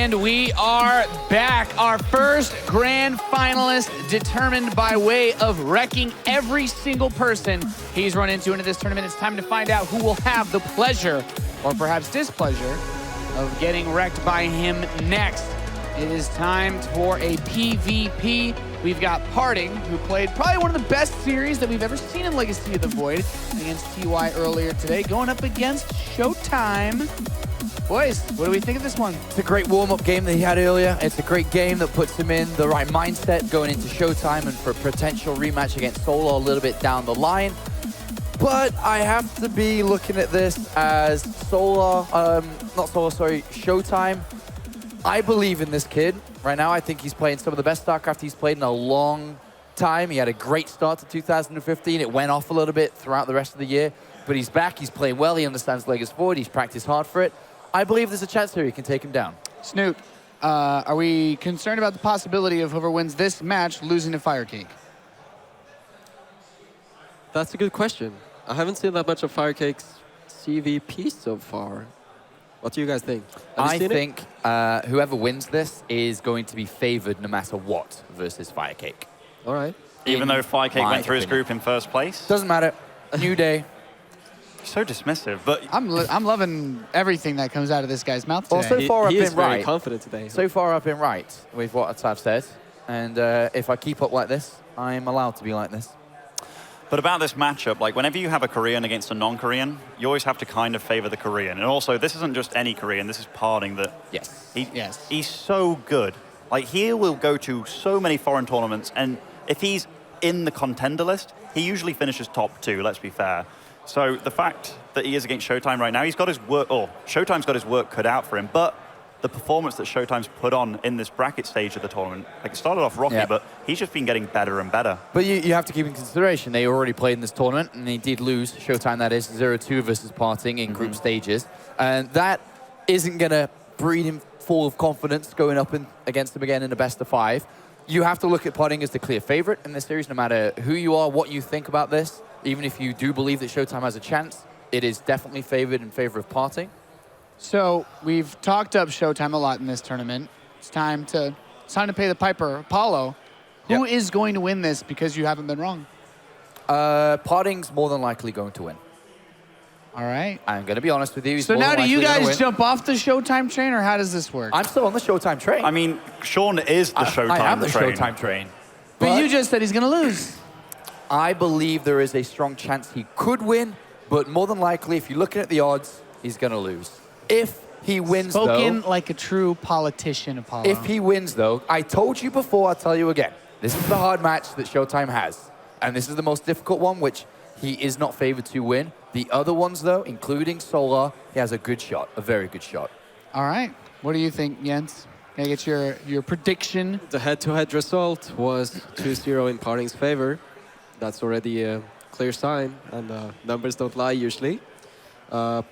And we are back. Our first grand finalist determined by way of wrecking every single person he's run into this tournament. It's time to find out who will have the pleasure, or perhaps displeasure, of getting wrecked by him next. It is time for a PvP. We've got PartinG, who played probably one of the best series that we've ever seen in Legacy of the Void against TY earlier today, going up against Showtime. Boys, what do we think of this one? It's a great warm-up game that he had earlier. It's a great game that puts him in the right mindset going into Showtime and for a potential rematch against Solo a little bit down the line. But I have to be looking at this as Showtime. I believe in this kid. Right now, I think he's playing some of the best StarCraft he's played in a long time. He had a great start to 2015. It went off a little bit throughout the rest of the year. But he's back, he's playing well, he understands Legacy Void, he's practiced hard for it. I believe there's a chance here he can take him down. Snoot, are we concerned about the possibility of whoever wins this match losing to Firecake? That's a good question. I haven't seen that much of Firecake's CVP so far. What do you guys think? I think whoever wins this is going to be favored no matter what versus Firecake. All right. Even though Firecake went through his group in first place? Doesn't matter. New day. So dismissive, but I'm loving everything that comes out of this guy's mouth today. Well, so far I've been very right. confident today. So far I've been right with what I've said, and if I keep up like this, I'm allowed to be like this. But about this matchup, like whenever you have a Korean against a non-Korean, you always have to kind of favor the Korean. And also, this isn't just any Korean. This is PartinG that. Yes. He's so good. Like he will go to so many foreign tournaments, and if he's in the contender list, he usually finishes top 2. Let's be fair. So the fact that he is against Showtime right now, he's got his work, or Showtime's got his work cut out for him, but the performance that Showtime's put on in this bracket stage of the tournament, like it started off rocky, but he's just been getting better and better. But you have to keep in consideration, they already played in this tournament, and they did lose, Showtime that is, 0-2 versus PartinG in group stages. And that isn't going to breed him full of confidence going up against him again in the best of 5. You have to look at PartinG as the clear favorite in this series, no matter who you are, what you think about this. Even if you do believe that Showtime has a chance, it is definitely favored in favor of PartinG. So we've talked up Showtime a lot in this tournament. It's time to pay the piper. Apollo, who is going to win this because you haven't been wrong? PartinG's more than likely going to win. All right. I'm going to be honest with you. So now do you guys jump off the Showtime train, or how does this work? I'm still on the Showtime train. I mean, Sean is the Showtime train. I am the Showtime train. But you just said he's going to lose. I believe there is a strong chance he could win, but more than likely, if you're looking at the odds, he's going to lose. If he wins, Spoken though, like a true politician, Apollo. if he wins, though, I told you before, I'll tell you again. This is the hard match that Showtime has, and this is the most difficult one, which he is not favored to win. The other ones, though, including Solar, he has a good shot, a very good shot. All right. What do you think, Jens? Can I get your prediction? The head-to-head result was 2-0 in PartinG's favor. That's already a clear sign, and numbers don't lie usually. But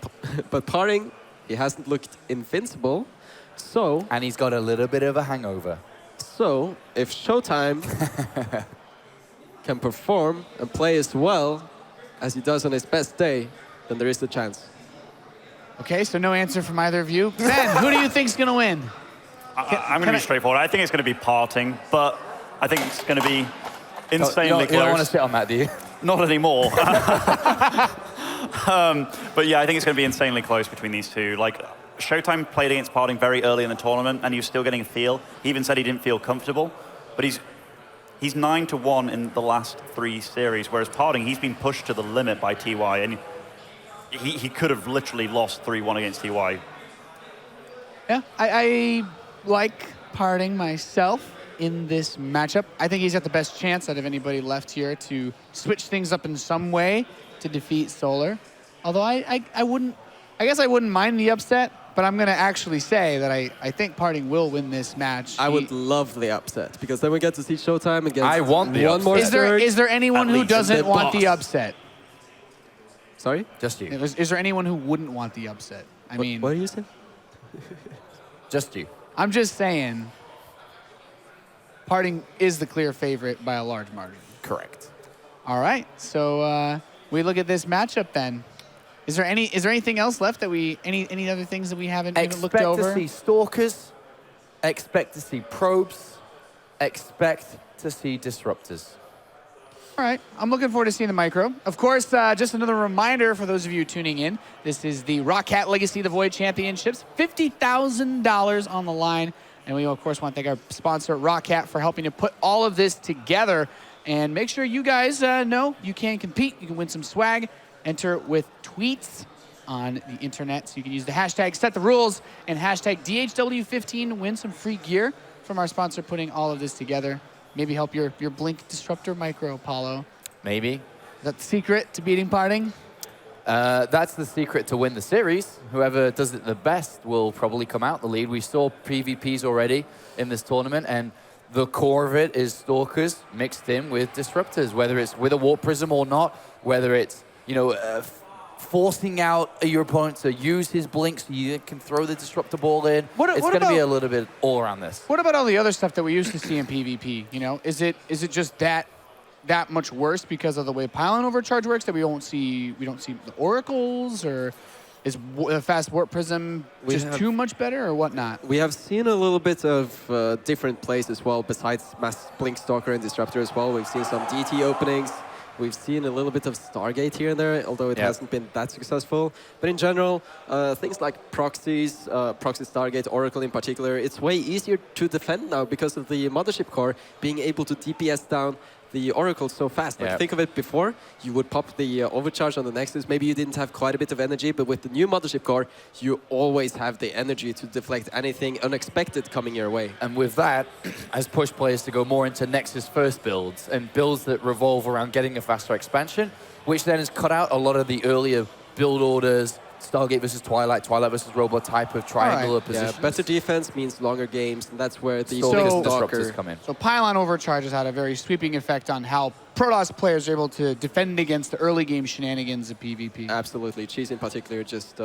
PartinG, he hasn't looked invincible, so... And he's got a little bit of a hangover. So, if Showtime can perform and play as well as he does on his best day, then there is a chance. Okay, so no answer from either of you. Ben, who do you think's going to win? I'm going to be straightforward. I think it's going to be PartinG, but I think it's going to be insanely close. You don't want to sit on that, do you? Not anymore. But yeah, I think it's going to be insanely close between these two. Like, Showtime played against PartinG very early in the tournament, and he was still getting a feel. He even said he didn't feel comfortable, but he's 9-1 in the last 3 series, whereas PartinG, he's been pushed to the limit by TY, and he could have literally lost 3-1 against TY. Yeah, I like PartinG myself in this matchup. I think he's got the best chance out of anybody left here to switch things up in some way to defeat Solar. Although I guess I wouldn't mind the upset, but I'm going to actually say that I think PartinG will win this match. I would love the upset, because then we get to see Showtime against I want the one more surge. Is there anyone who doesn't want the upset? Sorry? Just you. Is there anyone who wouldn't want the upset? I mean... What are you saying? Just you. I'm just saying, PartinG is the clear favorite by a large margin. Correct. All right, so we look at this matchup then. Is there anything else left that any other things that we haven't even looked over? Expect to see Stalkers expect to see probes, expect to see disruptors. All right, I'm looking forward to seeing the micro. Of course, just another reminder for those of you tuning in, this is the ROCCAT Legacy of the Void Championships, $50,000 on the line. And we, of course, want to thank our sponsor, ROCCAT, for helping to put all of this together. And make sure you guys know you can compete. You can win some swag. Enter with tweets on the internet. So you can use the hashtag #SetTheRules and hashtag DHW15 to win some free gear from our sponsor putting all of this together. Maybe help your Blink Disruptor Micro, Apollo. Maybe. Is that the secret to beating PartinG? That's the secret to win the series. Whoever does it the best will probably come out the lead. We saw PvPs already in this tournament, and the core of it is Stalkers mixed in with Disruptors, whether it's with a Warp Prism or not, whether it's, you know, forcing out your opponent to use his blink so you can throw the Disruptor ball in. It's going to be a little bit all around this. What about all the other stuff that we used to see in PvP? You know, is it just that much worse because of the way Pylon Overcharge works that we don't see the Oracles, or is Fast Warp Prism just too much better or whatnot? We have seen a little bit of different plays as well, besides Mass Blink Stalker and Disruptor as well. We've seen some DT openings. We've seen a little bit of Stargate here and there, although it hasn't been that successful. But in general, things like proxies, Proxy Stargate, Oracle in particular, it's way easier to defend now because of the Mothership Core being able to DPS down the Oracle so fast. Like, think of it before, you would pop the overcharge on the Nexus. Maybe you didn't have quite a bit of energy, but with the new Mothership Core, you always have the energy to deflect anything unexpected coming your way. And with that, has pushed players to go more into Nexus first builds and builds that revolve around getting a faster expansion, which then has cut out a lot of the earlier build orders, Stargate versus Twilight, Twilight versus Robot type of triangular positions. Yeah, better defense means longer games, and that's where the biggest disruptors come in. So Pylon Overcharge has had a very sweeping effect on how Protoss players are able to defend against the early game shenanigans of PvP. Absolutely. Cheese in particular, just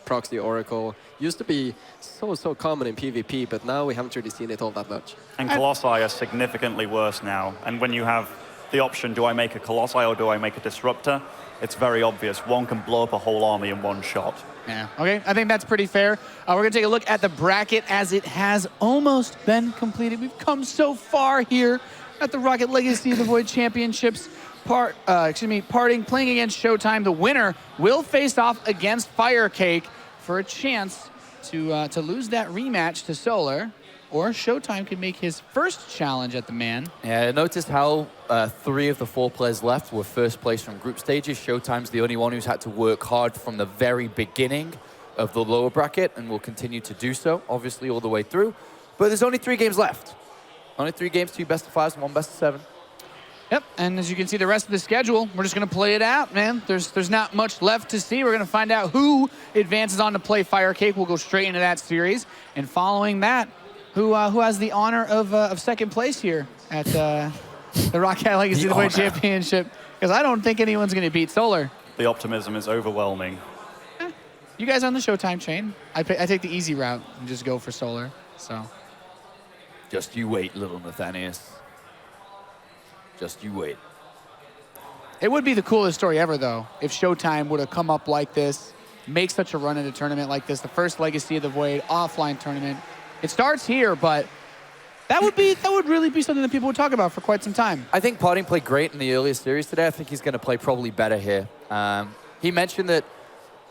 Proxy Oracle used to be so common in PvP, but now we haven't really seen it all that much. And Colossi are significantly worse now. And when you have the option, do I make a Colossi or do I make a Disruptor? It's very obvious. One can blow up a whole army in one shot. Yeah, okay, I think that's pretty fair. We're going to take a look at the bracket as it has almost been completed. We've come so far here at the ROCCAT Legacy of the Void Championships. PartinG playing against Showtime. The winner will face off against Firecake for a chance to lose that rematch to Solar, or Showtime could make his first challenge at the man. Yeah, notice how 3 of the 4 players left were first place from group stages. Showtime's the only one who's had to work hard from the very beginning of the lower bracket and will continue to do so, obviously, all the way through. But there's only 3 games left. Only 3 games, 2 best of 5s and 1 best of 7. Yep, and as you can see, the rest of the schedule, we're just going to play it out, man. There's not much left to see. We're going to find out who advances on to play Firecake. We'll go straight into that series. And following that, who has the honor of second place here at the ROCCAT Legacy of the Void Championship? Because I don't think anyone's going to beat Solar. The optimism is overwhelming. You guys on the Showtime chain? I take the easy route and just go for Solar. So, just you wait, little Nathanius. Just you wait. It would be the coolest story ever, though, if Showtime would have come up like this, make such a run at a tournament like this, the first Legacy of the Void offline tournament. It starts here, but that would really be something that people would talk about for quite some time. I think PartinG played great in the earlier series today. I think he's going to play probably better here. He mentioned that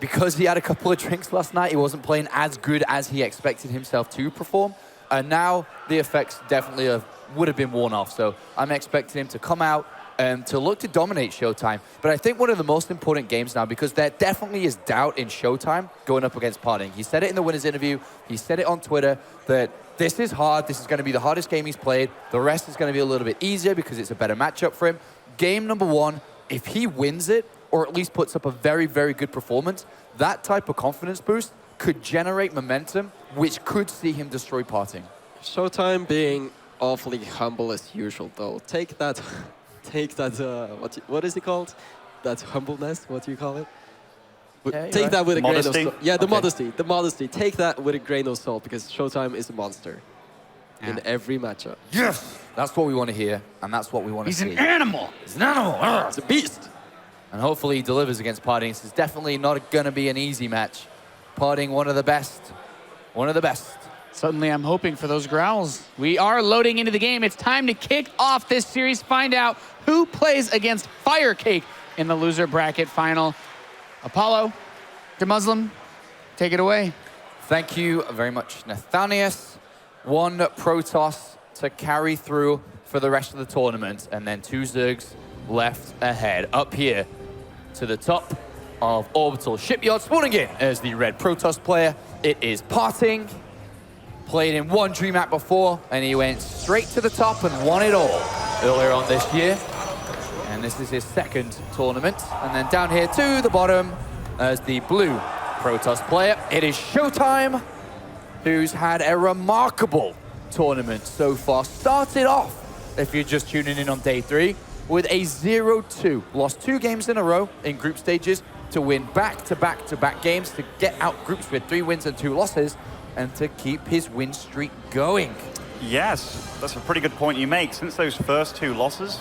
because he had a couple of drinks last night, he wasn't playing as good as he expected himself to perform. And now the effects definitely would have been worn off. So I'm expecting him to come out and to look to dominate Showtime. But I think one of the most important games now, because there definitely is doubt in Showtime going up against PartinG. He said it in the winner's interview. He said it on Twitter that this is hard. This is going to be the hardest game he's played. The rest is going to be a little bit easier because it's a better matchup for him. Game number 1, if he wins it, or at least puts up a very, very good performance, that type of confidence boost could generate momentum, which could see him destroy PartinG. Showtime being awfully humble as usual, though. Take that, what is it called? That humbleness, what do you call it? Take that with a grain of salt. Yeah, the modesty. Take that with a grain of salt, because Showtime is a monster in every matchup. Yes! That's what we want to hear, and that's what we want to see. He's an animal! He's an animal! It's a beast! And hopefully he delivers against PartinG. This is definitely not going to be an easy match. PartinG, one of the best. One of the best. Suddenly, I'm hoping for those growls. We are loading into the game. It's time to kick off this series, find out who plays against Firecake in the loser bracket final. Apollo, the Muslim, take it away. Thank you very much, Nathanias. One Protoss to carry through for the rest of the tournament, and then 2 Zergs left ahead. Up here to the top of Orbital Shipyard, spawning in as the red Protoss player. It is PartinG. Played in 1 DreamHack before, and he went straight to the top and won it all earlier on this year. And this is his 2nd tournament. And then down here to the bottom as the blue Protoss player, it is Showtime, who's had a remarkable tournament so far. Started off, if you're just tuning in on day 3, with a 0-2. Lost 2 games in a row in group stages to win back-to-back-to-back games to get out groups with 3 wins and 2 losses, and to keep his win streak going. Yes, that's a pretty good point you make. Since those first 2 losses,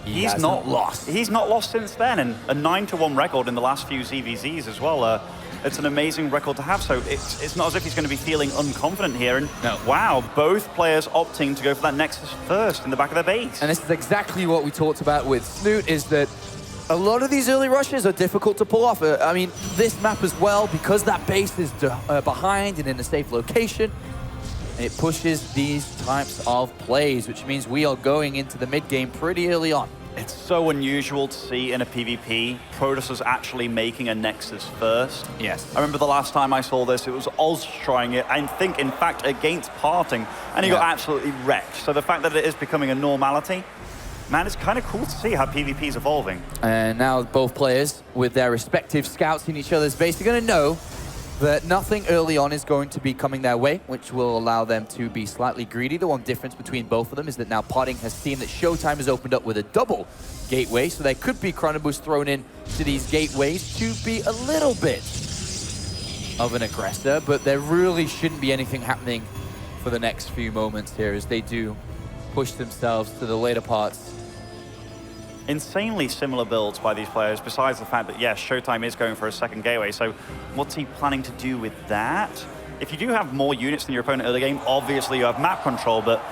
he's not lost. He's not lost since then, and a 9-1 record in the last few ZVZs as well. It's an amazing record to have, so it's not as if he's going to be feeling unconfident here. And no. Wow, both players opting to go for that Nexus first in the back of their base. And this is exactly what we talked about with Snoot, is that a lot of these early rushes are difficult to pull off. I mean, this map as well, because that base is behind and in a safe location, it pushes these types of plays, which means we are going into the mid-game pretty early on. It's so unusual to see in a PvP, Protoss actually making a Nexus first. Yes. I remember the last time I saw this, it was Oz trying it, I think, in fact, against PartinG, and he got absolutely wrecked. So the fact that it is becoming a normality, man, it's kind of cool to see how PvP is evolving. And now both players, with their respective scouts in each other's base, are going to know that nothing early on is going to be coming their way, which will allow them to be slightly greedy. The one difference between both of them is that now PartinG has seen that Showtime has opened up with a double gateway, so there could be Chrono Boost thrown in to these gateways to be a little bit of an aggressor, but there really shouldn't be anything happening for the next few moments here as they do push themselves to the later parts. Insanely similar builds by these players, besides the fact that, yes, Showtime is going for a 2nd gateway, so what's he planning to do with that? If you do have more units than your opponent early game, obviously you have map control, but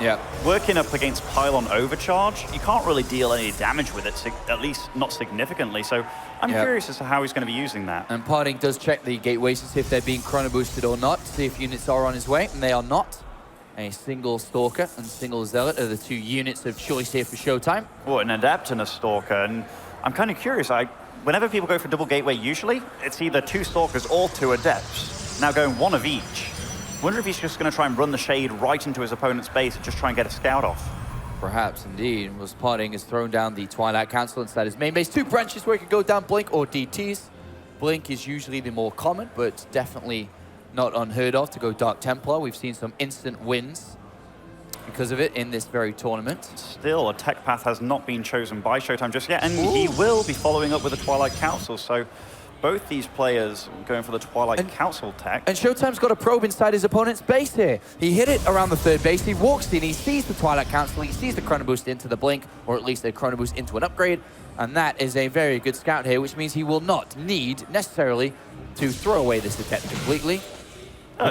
working up against Pylon Overcharge, you can't really deal any damage with it, at least not significantly, so I'm curious as to how he's going to be using that. And PartinG does check the gateways to see if they're being chrono boosted or not, see if units are on his way, and they are not. A single Stalker and single Zealot are the 2 units of choice here for Showtime. Well, an Adept and a Stalker, and I'm kind of curious. Whenever people go for double gateway, usually it's either 2 Stalkers or 2 Adepts. Now going 1 of each. Wonder if he's just going to try and run the Shade right into his opponent's base and just try and get a scout off. Perhaps indeed. Was PartinG has thrown down the Twilight Council inside his main base. 2 branches where he could go down Blink or DTs. Blink is usually the more common, but definitely not unheard of to go Dark Templar. We've seen some instant wins because of it in this very tournament. Still, a tech path has not been chosen by Showtime just yet, and he will be following up with the Twilight Council. So both these players going for the Twilight Council tech. And Showtime's got a probe inside his opponent's base here. He hit it around the 3rd base. He walks in, he sees the Twilight Council, he sees the Chrono Boost into the Blink, or at least a Chrono Boost into an upgrade. And that is a very good scout here, which means he will not need necessarily to throw away this Adept completely.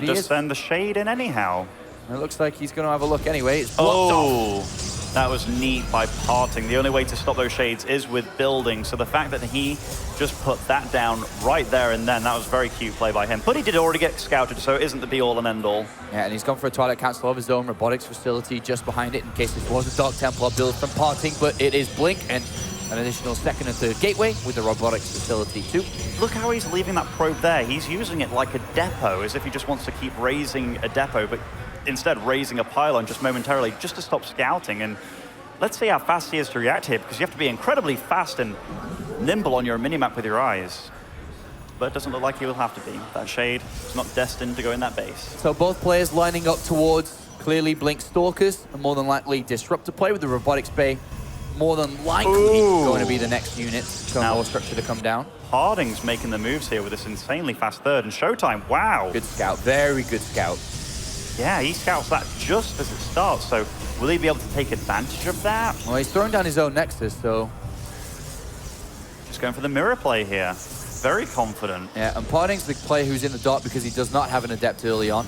Just send the Shade in anyhow. It looks like he's going to have a look anyway. It's blocked off. That was neat by PartinG. The only way to stop those Shades is with building. So the fact that he just put that down right there and then, that was very cute play by him. But he did already get scouted, so it isn't the be-all and end-all. Yeah, and he's gone for a Twilight Council of his own, robotics facility just behind it in case this was a Dark Templar build from PartinG, but it is Blink and an additional 2nd and 3rd gateway with the robotics facility too. Look how he's leaving that probe there. He's using it like a depot, as if he just wants to keep raising a depot, but instead raising a pylon just momentarily, just to stop scouting. And let's see how fast he is to react here, because you have to be incredibly fast and nimble on your minimap with your eyes. But it doesn't look like he will have to be. That Shade is not destined to go in that base. So both players lining up towards clearly Blink Stalkers, and more than likely Disruptor play with the robotics bay. More than likely going to be the next unit, more structure to come down. PartinG's making the moves here with this insanely fast 3rd, and Showtime, wow. Good scout, very good scout. Yeah, he scouts that just as it starts, so will he be able to take advantage of that? Well, he's throwing down his own Nexus, so... Just going for the mirror play here. Very confident. Yeah, and PartinG's the player who's in the dot because he does not have an Adept early on.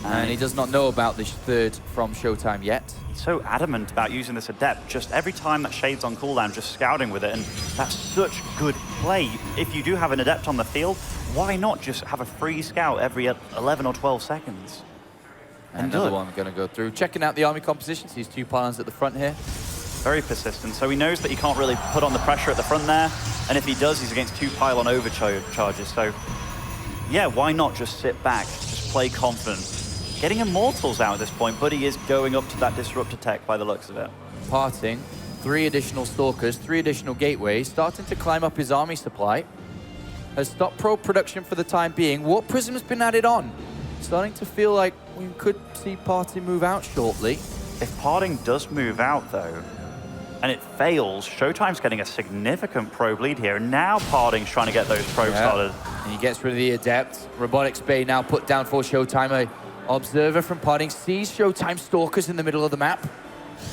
And he does not know about this third from Showtime yet. He's so adamant about using this Adept. Just every time that Shade's on cooldown, just scouting with it. And that's such good play. If you do have an Adept on the field, why not just have a free scout every 11 or 12 seconds? And another one going to go through. Checking out the army composition. Sees 2 pylons at the front here. Very persistent. So he knows that he can't really put on the pressure at the front there. And if he does, he's against 2 pylon overcharges. So yeah, why not just sit back, just play confident. Getting Immortals out at this point, but he is going up to that Disruptor tech by the looks of it. PartinG, 3 additional Stalkers, 3 additional Gateways, starting to climb up his army supply. Has stopped probe production for the time being. Warp Prism has been added on. Starting to feel like we could see PartinG move out shortly. If PartinG does move out, though, and it fails, Showtime's getting a significant probe lead here. And now PartinG's trying to get those probes started. And he gets rid of the Adept. Robotics Bay now put down for Showtime. Observer from PartinG sees Showtime Stalkers in the middle of the map.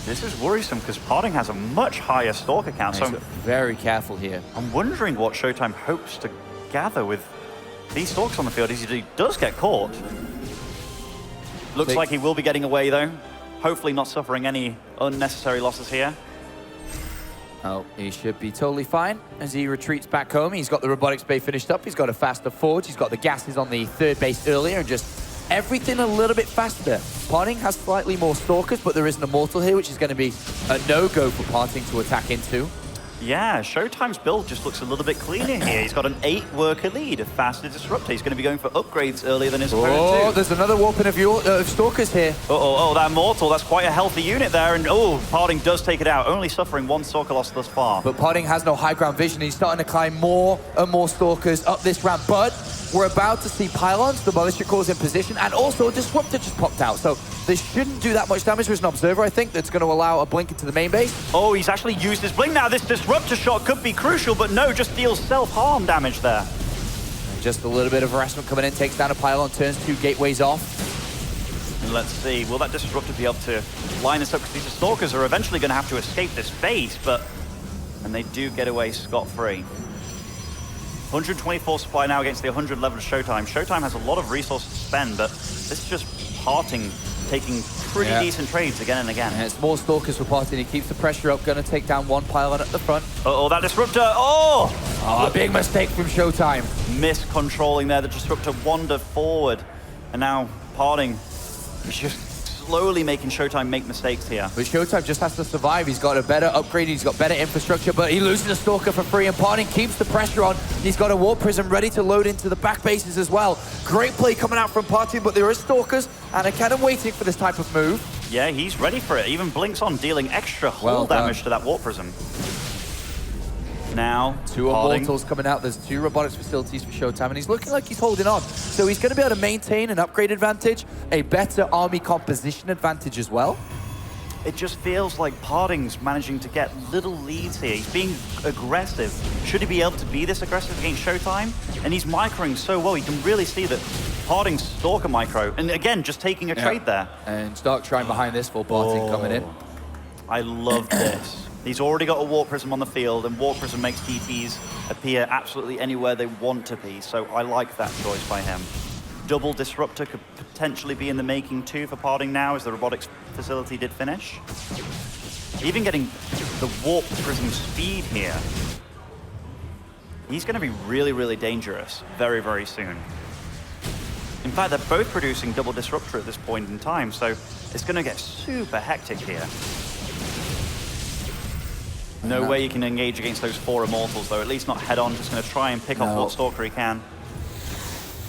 This is worrisome because PartinG has a much higher Stalker count. So He's very careful here. I'm wondering what Showtime hopes to gather with these Stalkers on the field. He does get caught. Looks like he will be getting away though. Hopefully not suffering any unnecessary losses here. Oh, he should be totally fine as he retreats back home. He's got the Robotics Bay finished up. He's got a faster forge. He's got the gases on the 3rd base earlier and just everything a little bit faster. PartinG has slightly more Stalkers, but there is an Immortal here, which is going to be a no-go for PartinG to attack into. Yeah, Showtime's build just looks a little bit cleaner here. He's got an 8-worker lead, a faster Disruptor. He's going to be going for upgrades earlier than his opponent too. There's another warping of Stalkers here. That Immortal, that's quite a healthy unit there. And PartinG does take it out, only suffering 1 Stalker loss thus far. But PartinG has no high ground vision. He's starting to climb more and more Stalkers up this ramp. But we're about to see pylons, the Ballistic Cores in position, and also a Disruptor just popped out. So this shouldn't do that much damage. There's an Observer, I think, that's going to allow a blink into the main base. Oh, he's actually used his blink now. This Disruptor shot could be crucial, but no, just deals self-harm damage there. And just a little bit of harassment coming in, takes down a pylon, turns 2 gateways off. And let's see, will that Disruptor be able to line us up? Because these Stalkers are eventually going to have to escape this base, and they do get away scot-free. 124 supply now against the 100 level of Showtime. Showtime has a lot of resources to spend, but this is just PartinG taking pretty decent trades again and again. And it's more Stalkers for PartinG. He keeps the pressure up, going to take down 1 pylon at the front. That Disruptor, a big mistake from Showtime. Miscontrolling there, the Disruptor wandered forward. And now PartinG is just slowly making Showtime make mistakes here. But Showtime just has to survive. He's got a better upgrade, he's got better infrastructure, but he loses a Stalker for free, and PartinG keeps the pressure on. He's got a Warp Prism ready to load into the back bases as well. Great play coming out from PartinG, but there is Stalkers, and a cannon waiting for this type of move. Yeah, he's ready for it. Even blinks on, dealing extra hull damage to that Warp Prism. Now, 2 Immortals coming out. There's 2 robotics facilities for Showtime, and he's looking like he's holding on. So he's going to be able to maintain an upgrade advantage, a better army composition advantage as well. It just feels like PartinG's managing to get little leads here. He's being aggressive. Should he be able to be this aggressive against Showtime? And he's microing so well. You can really see that PartinG's Stalker micro. And again, just taking a trade there. And Stark trying behind this for PartinG coming in. I love this. He's already got a Warp Prism on the field, and Warp Prism makes DTs appear absolutely anywhere they want to be, so I like that choice by him. Double Disruptor could potentially be in the making too for PartinG now, as the robotics facility did finish. Even getting the Warp Prism speed here. He's going to be really, really dangerous very, very soon. In fact, they're both producing double Disruptor at this point in time, so it's going to get super hectic here. No way you can engage against those 4 Immortals, though. At least not head-on. Just going to try and pick off what Stalker he can.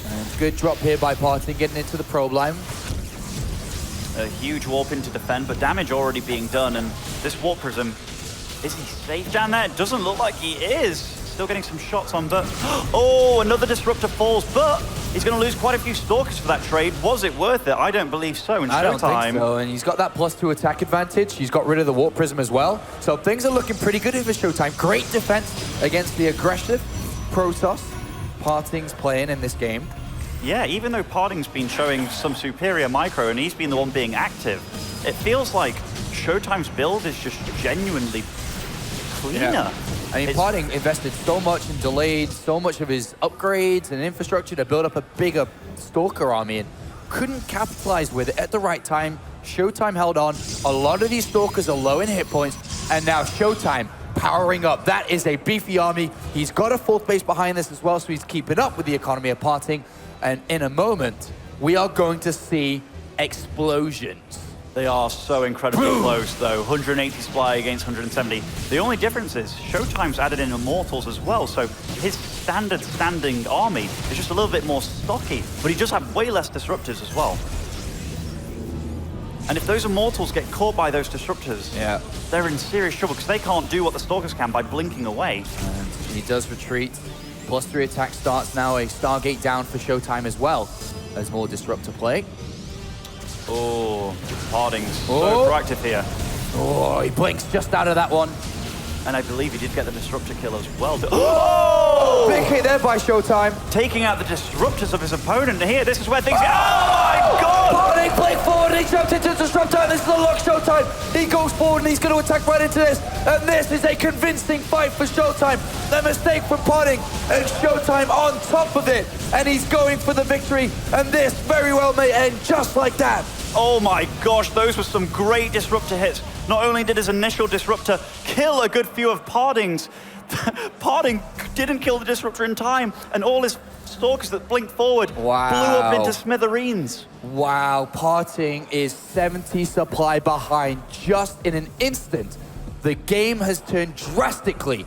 And good drop here by PartinG, getting into the probe line. A huge warp in to defend, but damage already being done. And this Warp Prism, is he safe down there? It doesn't look like he is. Still getting some shots on, but... another Disruptor falls, but he's going to lose quite a few Stalkers for that trade. Was it worth it? I don't believe so. I don't think so, and he's got that +2 attack advantage. He's got rid of the Warp Prism as well. So things are looking pretty good for Showtime. Great defense against the aggressive Protoss PartinG's playing in this game. Yeah, even though PartinG's been showing some superior micro and he's been the one being active, it feels like Showtime's build is just genuinely cleaner. Yeah. I mean, PartinG invested so much and delayed so much of his upgrades and infrastructure to build up a bigger Stalker army. And couldn't capitalize with it at the right time. Showtime held on. A lot of these Stalkers are low in hit points, and now Showtime powering up. That is a beefy army. He's got a fourth base behind this as well, so he's keeping up with the economy of PartinG. And in a moment, we are going to see explosions. They are so incredibly close, though. 180 supply against 170. The only difference is Showtime's added in Immortals as well, so his standard standing army is just a little bit more stocky, but he does have way less disruptors as well. And if those Immortals get caught by those disruptors, they're in serious trouble because they can't do what the Stalkers can by blinking away. And he does retreat. +3 attack starts now. A Stargate down for Showtime as well. There's more disruptor play. Oh, PartinG's so proactive here. Oh, he blinks just out of that one. And I believe he did get the disruptor kill as well. Oh! Big hit there by Showtime. Taking out the disruptors of his opponent here. This is where things get... Oh my God! PartinG blink forward, he jumped into disruptor, and this is a lock Showtime. He goes forward and he's going to attack right into this. And this is a convincing fight for Showtime. The mistake from PartinG, and Showtime on top of it. And he's going for the victory. And this very well may end just like that. Oh my gosh, those were some great disruptor hits. Not only did his initial disruptor kill a good few of PartinG's, PartinG didn't kill the disruptor in time, and all his Stalkers that blinked forward blew up into smithereens. Wow, PartinG is 70 supply behind just in an instant. The game has turned drastically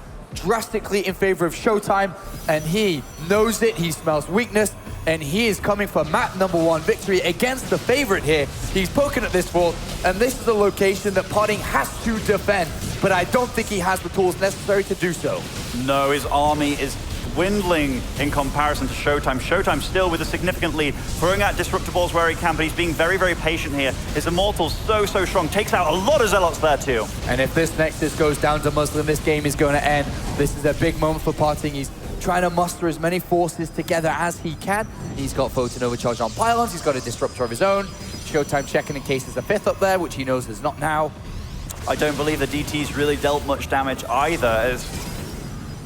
in favor of Showtime, and he knows it, he smells weakness, and he is coming for map #1 victory against the favorite here. He's poking at this wall, and this is a location that PartinG has to defend, but I don't think he has the tools necessary to do so. No, his army is dwindling in comparison to Showtime. Showtime still with a significant lead, throwing out disruptor balls where he can, but he's being very, very patient here. His Immortal's so strong, takes out a lot of Zealots there too. And if this Nexus goes down to Muslim, this game is going to end. This is a big moment for PartinG. He's trying to muster as many forces together as he can. He's got Photon overcharge on pylons, he's got a disruptor of his own. Showtime checking in case there's a fifth up there, which he knows is not now. I don't believe the DT's really dealt much damage either, as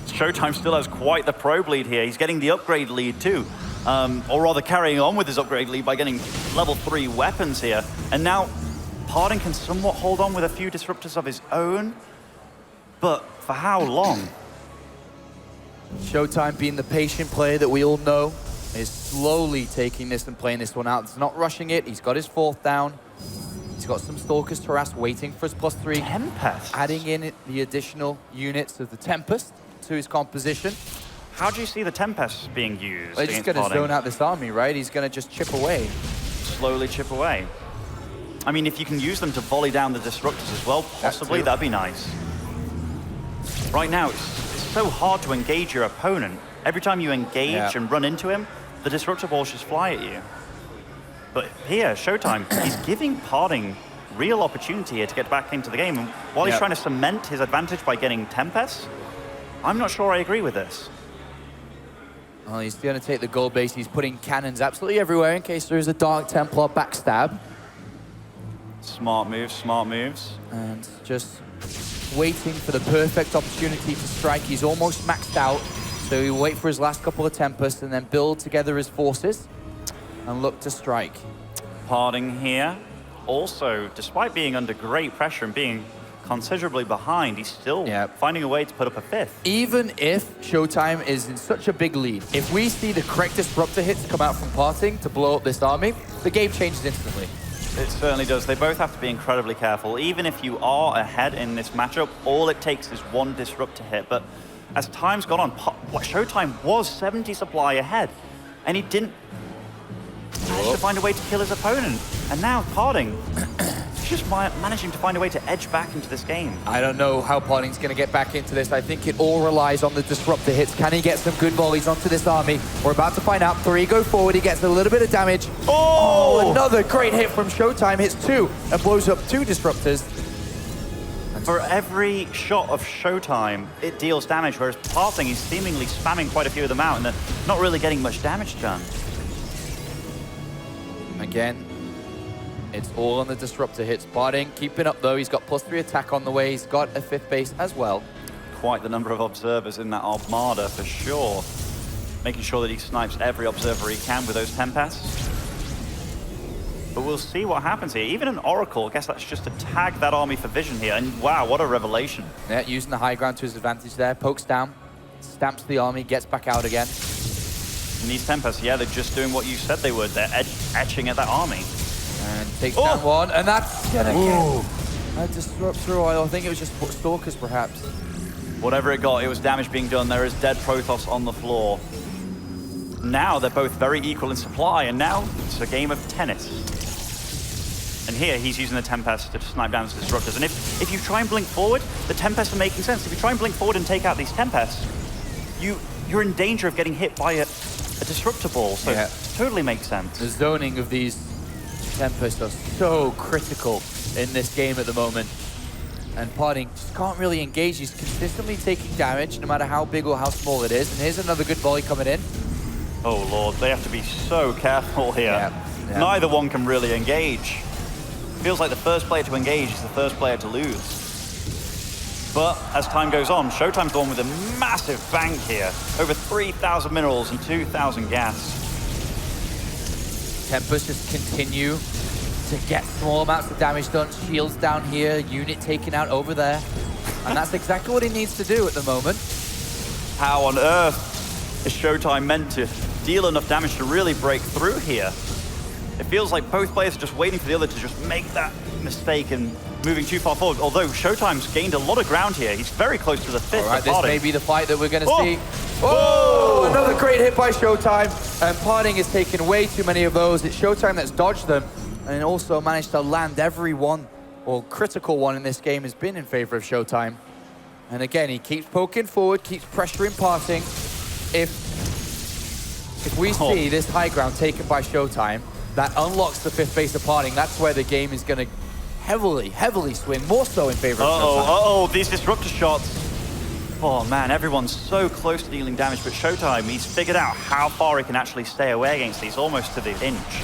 Showtime still has quite the probe lead here. He's getting the upgrade lead too, or rather carrying on with his upgrade lead by getting level 3 weapons here. And now PartinG can somewhat hold on with a few disruptors of his own, but for how long? Showtime, being the patient player that we all know, is slowly taking this and playing this one out. He's not rushing it. He's got his fourth down. He's got some Stalkers to harass, waiting for his +3. Tempest? Adding in the additional units of the Tempest to his composition. How do you see the Tempest being used? Well, he's just going to zone out this army, right? He's going to just chip away. Slowly chip away. I mean, if you can use them to volley down the disruptors as well, possibly, that'd be nice. Right now, it's so hard to engage your opponent. Every time you engage and run into him, the disruptor balls just fly at you. But here, Showtime, he's giving PartinG real opportunity here to get back into the game. And while he's trying to cement his advantage by getting Tempest, I'm not sure I agree with this. Well, he's going to take the gold base. He's putting cannons absolutely everywhere in case there is a Dark Templar backstab. Smart moves, smart moves. And just waiting for the perfect opportunity to strike. He's almost maxed out, so he'll wait for his last couple of Tempests and then build together his forces and look to strike. PartinG here. Also, despite being under great pressure and being considerably behind, he's still finding a way to put up a fifth. Even if Showtime is in such a big lead, if we see the correct disruptor hits come out from PartinG to blow up this army, the game changes instantly. It certainly does. They both have to be incredibly careful. Even if you are ahead in this matchup, all it takes is one disruptor hit. But as time's gone on, Showtime was 70 supply ahead, and he didn't manage to find a way to kill his opponent. And now PartinG just managing to find a way to edge back into this game. I don't know how PartinG's going to get back into this. I think it all relies on the disruptor hits. Can he get some good volleys onto this army? We're about to find out. 3 go forward. He gets a little bit of damage. Oh, another great hit from Showtime. Hits 2 and blows up 2 disruptors. For every shot of Showtime, it deals damage, whereas PartinG is seemingly spamming quite a few of them out and they're not really getting much damage done. Again, it's all on the disruptor hits. PartinG keeping up though. He's got +3 attack on the way. He's got a 5th base as well. Quite the number of observers in that Armada for sure. Making sure that he snipes every observer he can with those Tempests. But we'll see what happens here. Even an Oracle, I guess that's just to tag that army for vision here. And wow, what a revelation. Yeah, using the high ground to his advantage there. Pokes down, stamps the army, gets back out again. And these Tempests, yeah, they're just doing what you said they would. They're etching at that army. And takes down one, and that's gonna get a disruptor, or I think it was just Stalkers perhaps. Whatever it got, it was damage being done. There is dead Protoss on the floor. Now they're both very equal in supply, and now it's a game of tennis. And here he's using the Tempest to snipe down his disruptors. And if you try and blink forward, the Tempests are making sense. If you try and blink forward and take out these Tempests, you're in danger of getting hit by a disruptor ball. So it totally makes sense. The zoning of these Tempests are so critical in this game at the moment. And PartinG just can't really engage. He's consistently taking damage, no matter how big or how small it is. And here's another good volley coming in. Oh, Lord, they have to be so careful here. Yeah. Neither one can really engage. Feels like the first player to engage is the first player to lose. But as time goes on, Showtime's the one with a massive bank here. Over 3,000 minerals and 2,000 gas. Tempest just continue to get small amounts of damage done. Shields down here, unit taken out over there. And that's exactly what he needs to do at the moment. How on earth is Showtime meant to deal enough damage to really break through here? It feels like both players are just waiting for the other to just make that mistake and moving too far forward. Although Showtime's gained a lot of ground here. He's very close to the fifth. All right, this may be the fight that we're going to see. Oh! Another great hit by Showtime. And PartinG has taken way too many of those. It's Showtime that's dodged them and also managed to land every one, or critical one in this game has been in favor of Showtime. And again, he keeps poking forward, keeps pressuring PartinG. If we see this high ground taken by Showtime, that unlocks the fifth base of PartinG. That's where the game is going to heavily swing, more so in favor of Showtime. These disruptor shots. Oh man, everyone's so close to dealing damage, but Showtime, he's figured out how far he can actually stay away against these, almost to the inch.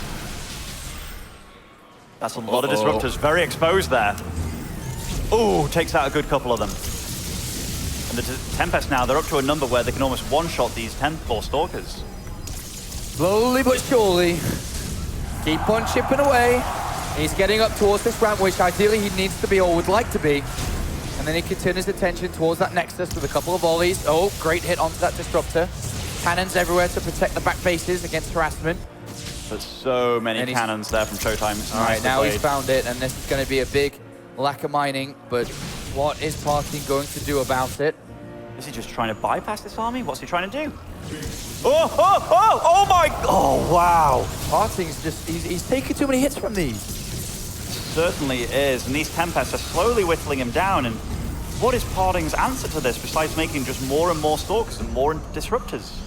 That's a lot of disruptors, very exposed there. Oh, takes out a good couple of them. And the Tempest now, they're up to a number where they can almost one-shot these 10th-floor Stalkers. Slowly but surely, keep on chipping away. He's getting up towards this ramp, which ideally he needs to be or would like to be. And then he can turn his attention towards that Nexus with a couple of volleys. Oh, great hit onto that Disruptor. Cannons everywhere to protect the back bases against harassment. There's so many cannons there from Showtime. All right, now he's found it, and this is going to be a big lack of mining. But what is PartinG going to do about it? Is he just trying to bypass this army? What's he trying to do? Oh my, oh wow. PartinG's just, he's taking too many hits from these. Certainly is, and these Tempests are slowly whittling him down. And what is PartinG's answer to this besides making just more and more Stalkers and more Disruptors?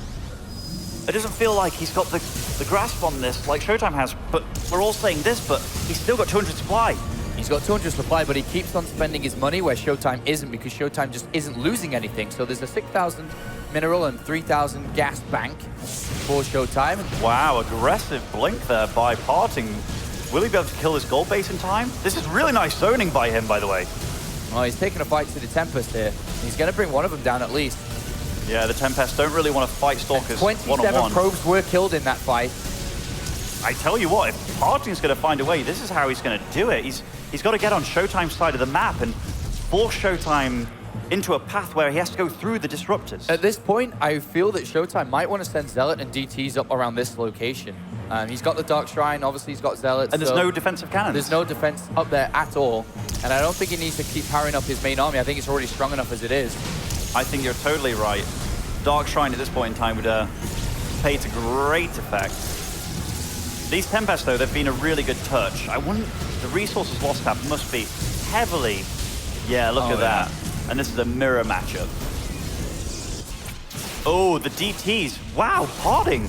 It doesn't feel like he's got the grasp on this like Showtime has, but we're all saying this, but he's still got 200 supply. He's got 200 supply, but he keeps on spending his money where Showtime isn't, because Showtime just isn't losing anything. So there's a 6,000 mineral and 3,000 gas bank for Showtime. Wow, aggressive blink there by PartinG. Will he be able to kill his gold base in time? This is really nice zoning by him, by the way. Oh, he's taking a fight to the Tempest here. He's going to bring one of them down at least. Yeah, the Tempests don't really want to fight Stalkers 27 one-on-one. probes were killed in that fight. I tell you what, if PartinG's going to find a way, this is how he's going to do it. He's got to get on Showtime's side of the map and force Showtime into a path where he has to go through the Disruptors. At this point, I feel that Showtime might want to send Zealot and DTs up around this location. He's got the Dark Shrine, obviously he's got Zealots. And there's no defensive cannons. There's no defense up there at all. And I don't think he needs to keep powering up his main army. I think it's already strong enough as it is. I think you're totally right. Dark Shrine at this point in time would pay to great effect. These Tempests, though, they've been a really good touch. The resources lost tab must be heavily... Yeah, look at that. And this is a mirror matchup. Oh, the DTs. Wow, PartinG.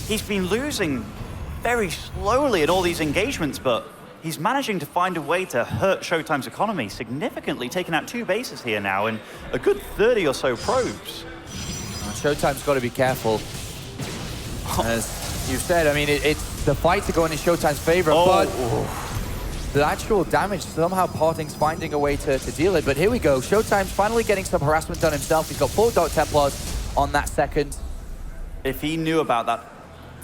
He's been losing very slowly in all these engagements, but he's managing to find a way to hurt Showtime's economy significantly, taking out 2 bases here now and a good 30 or so probes. Showtime's got to be careful. As you said, I mean, it's the fights are going in Showtime's favor, but the actual damage, somehow PartinG's finding a way to deal it. But here we go. Showtime's finally getting some harassment done himself. He's got 4 Dark Templars on that second. If he knew about that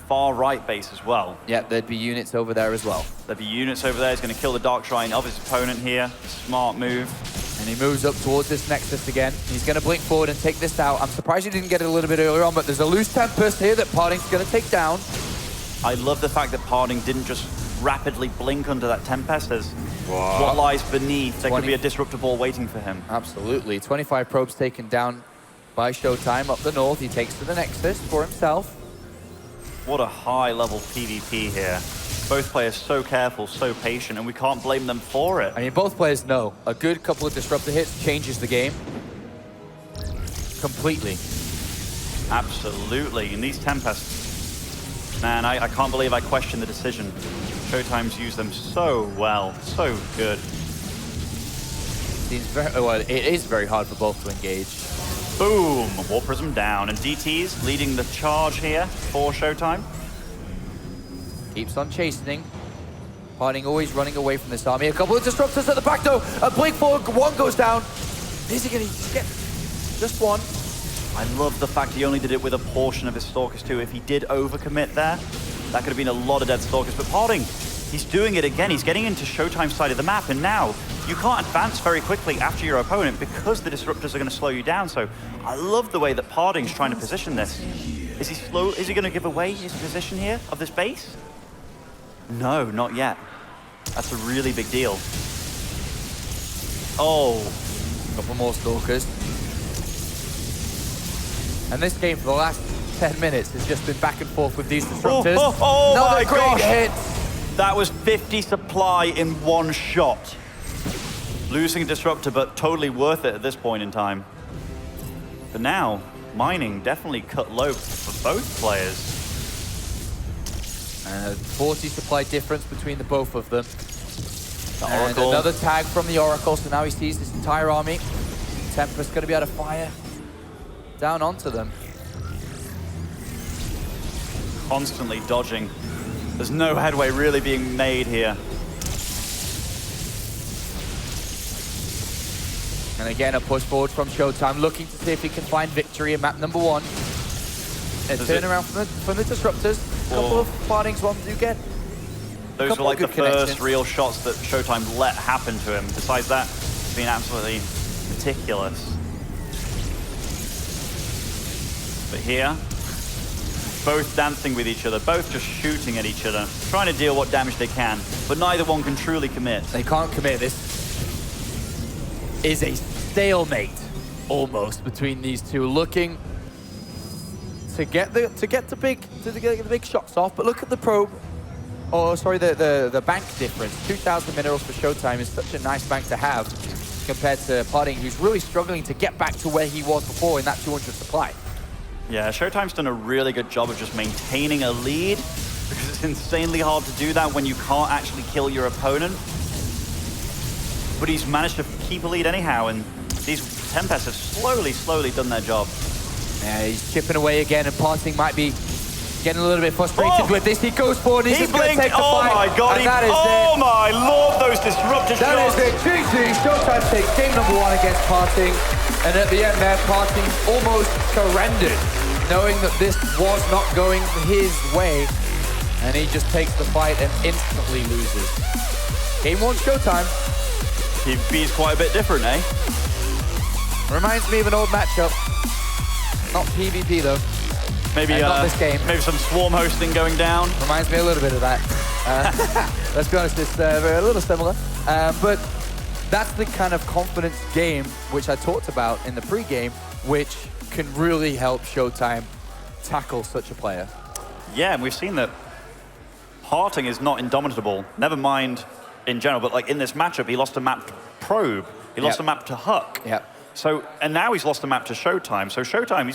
far right base as well. Yeah, there'd be units over there as well. There'd be units over there. He's going to kill the Dark Shrine of his opponent here. Smart move. And he moves up towards this Nexus again. He's going to blink forward and take this out. I'm surprised he didn't get it a little bit earlier on, but there's a loose Tempest here that PartinG's going to take down. I love the fact that PartinG didn't just rapidly blink under that Tempest as what lies beneath. There could be a Disruptor Ball waiting for him. Absolutely. 25 probes taken down by Showtime up the north. He takes to the Nexus for himself. What a high-level PvP here. Both players so careful, so patient, and we can't blame them for it. I mean, both players know a good couple of Disruptor hits changes the game completely. Absolutely. And these Tempests, man, I can't believe I questioned the decision. Showtime's used them so well, so good. Seems very, well, it is very hard for both to engage. Boom! War Prism down, and DT's leading the charge here for Showtime. Keeps on chasing. PartinG always running away from this army. A couple of Disruptors at the back though. A blink forward, one goes down. Is he going to get just one? I love the fact he only did it with a portion of his Stalkers too. If he did overcommit there, that could have been a lot of dead Stalkers. But PartinG, he's doing it again. He's getting into Showtime's side of the map, and now you can't advance very quickly after your opponent because the Disruptors are going to slow you down. So I love the way that PartinG's trying to position this. Is he slow? Is he going to give away his position here of this base? No, not yet. That's a really big deal. Oh. A couple more Stalkers. And this game for the last 10 minutes has just been back and forth with these Disruptors. Oh Another my great gosh. hit. That was 50 supply in one shot. Losing a Disruptor, but totally worth it at this point in time. But now, mining definitely cut low for both players. 40 supply difference between the both of them. The And Oracle. another tag from the Oracle, so now he sees this entire army. Tempest's going to be able to fire down onto them. Constantly dodging. There's no headway really being made here. And again, a push forward from Showtime, looking to see if he can find victory in map number 1. And turn around from the Disruptors. A couple of PartinG's ones do get. Those were like the first real shots that Showtime let happen to him. Besides that, it's been absolutely meticulous. But here, both dancing with each other, both just shooting at each other, trying to deal what damage they can, but neither one can truly commit. They can't commit. This is a stalemate almost between these two, looking to get the big shots off. But look at the probe. Oh, sorry, the bank difference. 2,000 minerals for Showtime is such a nice bank to have compared to PartinG, who's really struggling to get back to where he was before in that 200 supply. Yeah, Showtime's done a really good job of just maintaining a lead, because it's insanely hard to do that when you can't actually kill your opponent. But he's managed to keep a lead anyhow, and these Tempests have slowly done their job. Yeah, he's chipping away again, and PartinG might be getting a little bit frustrated with this. He goes forward, he's just going to take the fight. Oh my god, and that is oh my lord, those disruptive that shots. That is it, GG. Showtime takes game number 1 against PartinG. And at the end there, PartinG almost surrendered, knowing that this was not going his way. And he just takes the fight and instantly loses. Game 1 Showtime. PvP's quite a bit different, eh? Reminds me of an old matchup. Not PvP though. Maybe not this game. Maybe some swarm hosting going down. Reminds me a little bit of that. Let's be honest, it's a little similar. But that's the kind of confidence game which I talked about in the pre-game, which can really help Showtime tackle such a player. Yeah, and we've seen that PartinG is not indomitable. Never mind in general, but like in this matchup, he lost a map to Probe. He lost a map to Huck. Yep. So, and now he's lost a map to Showtime. So Showtime,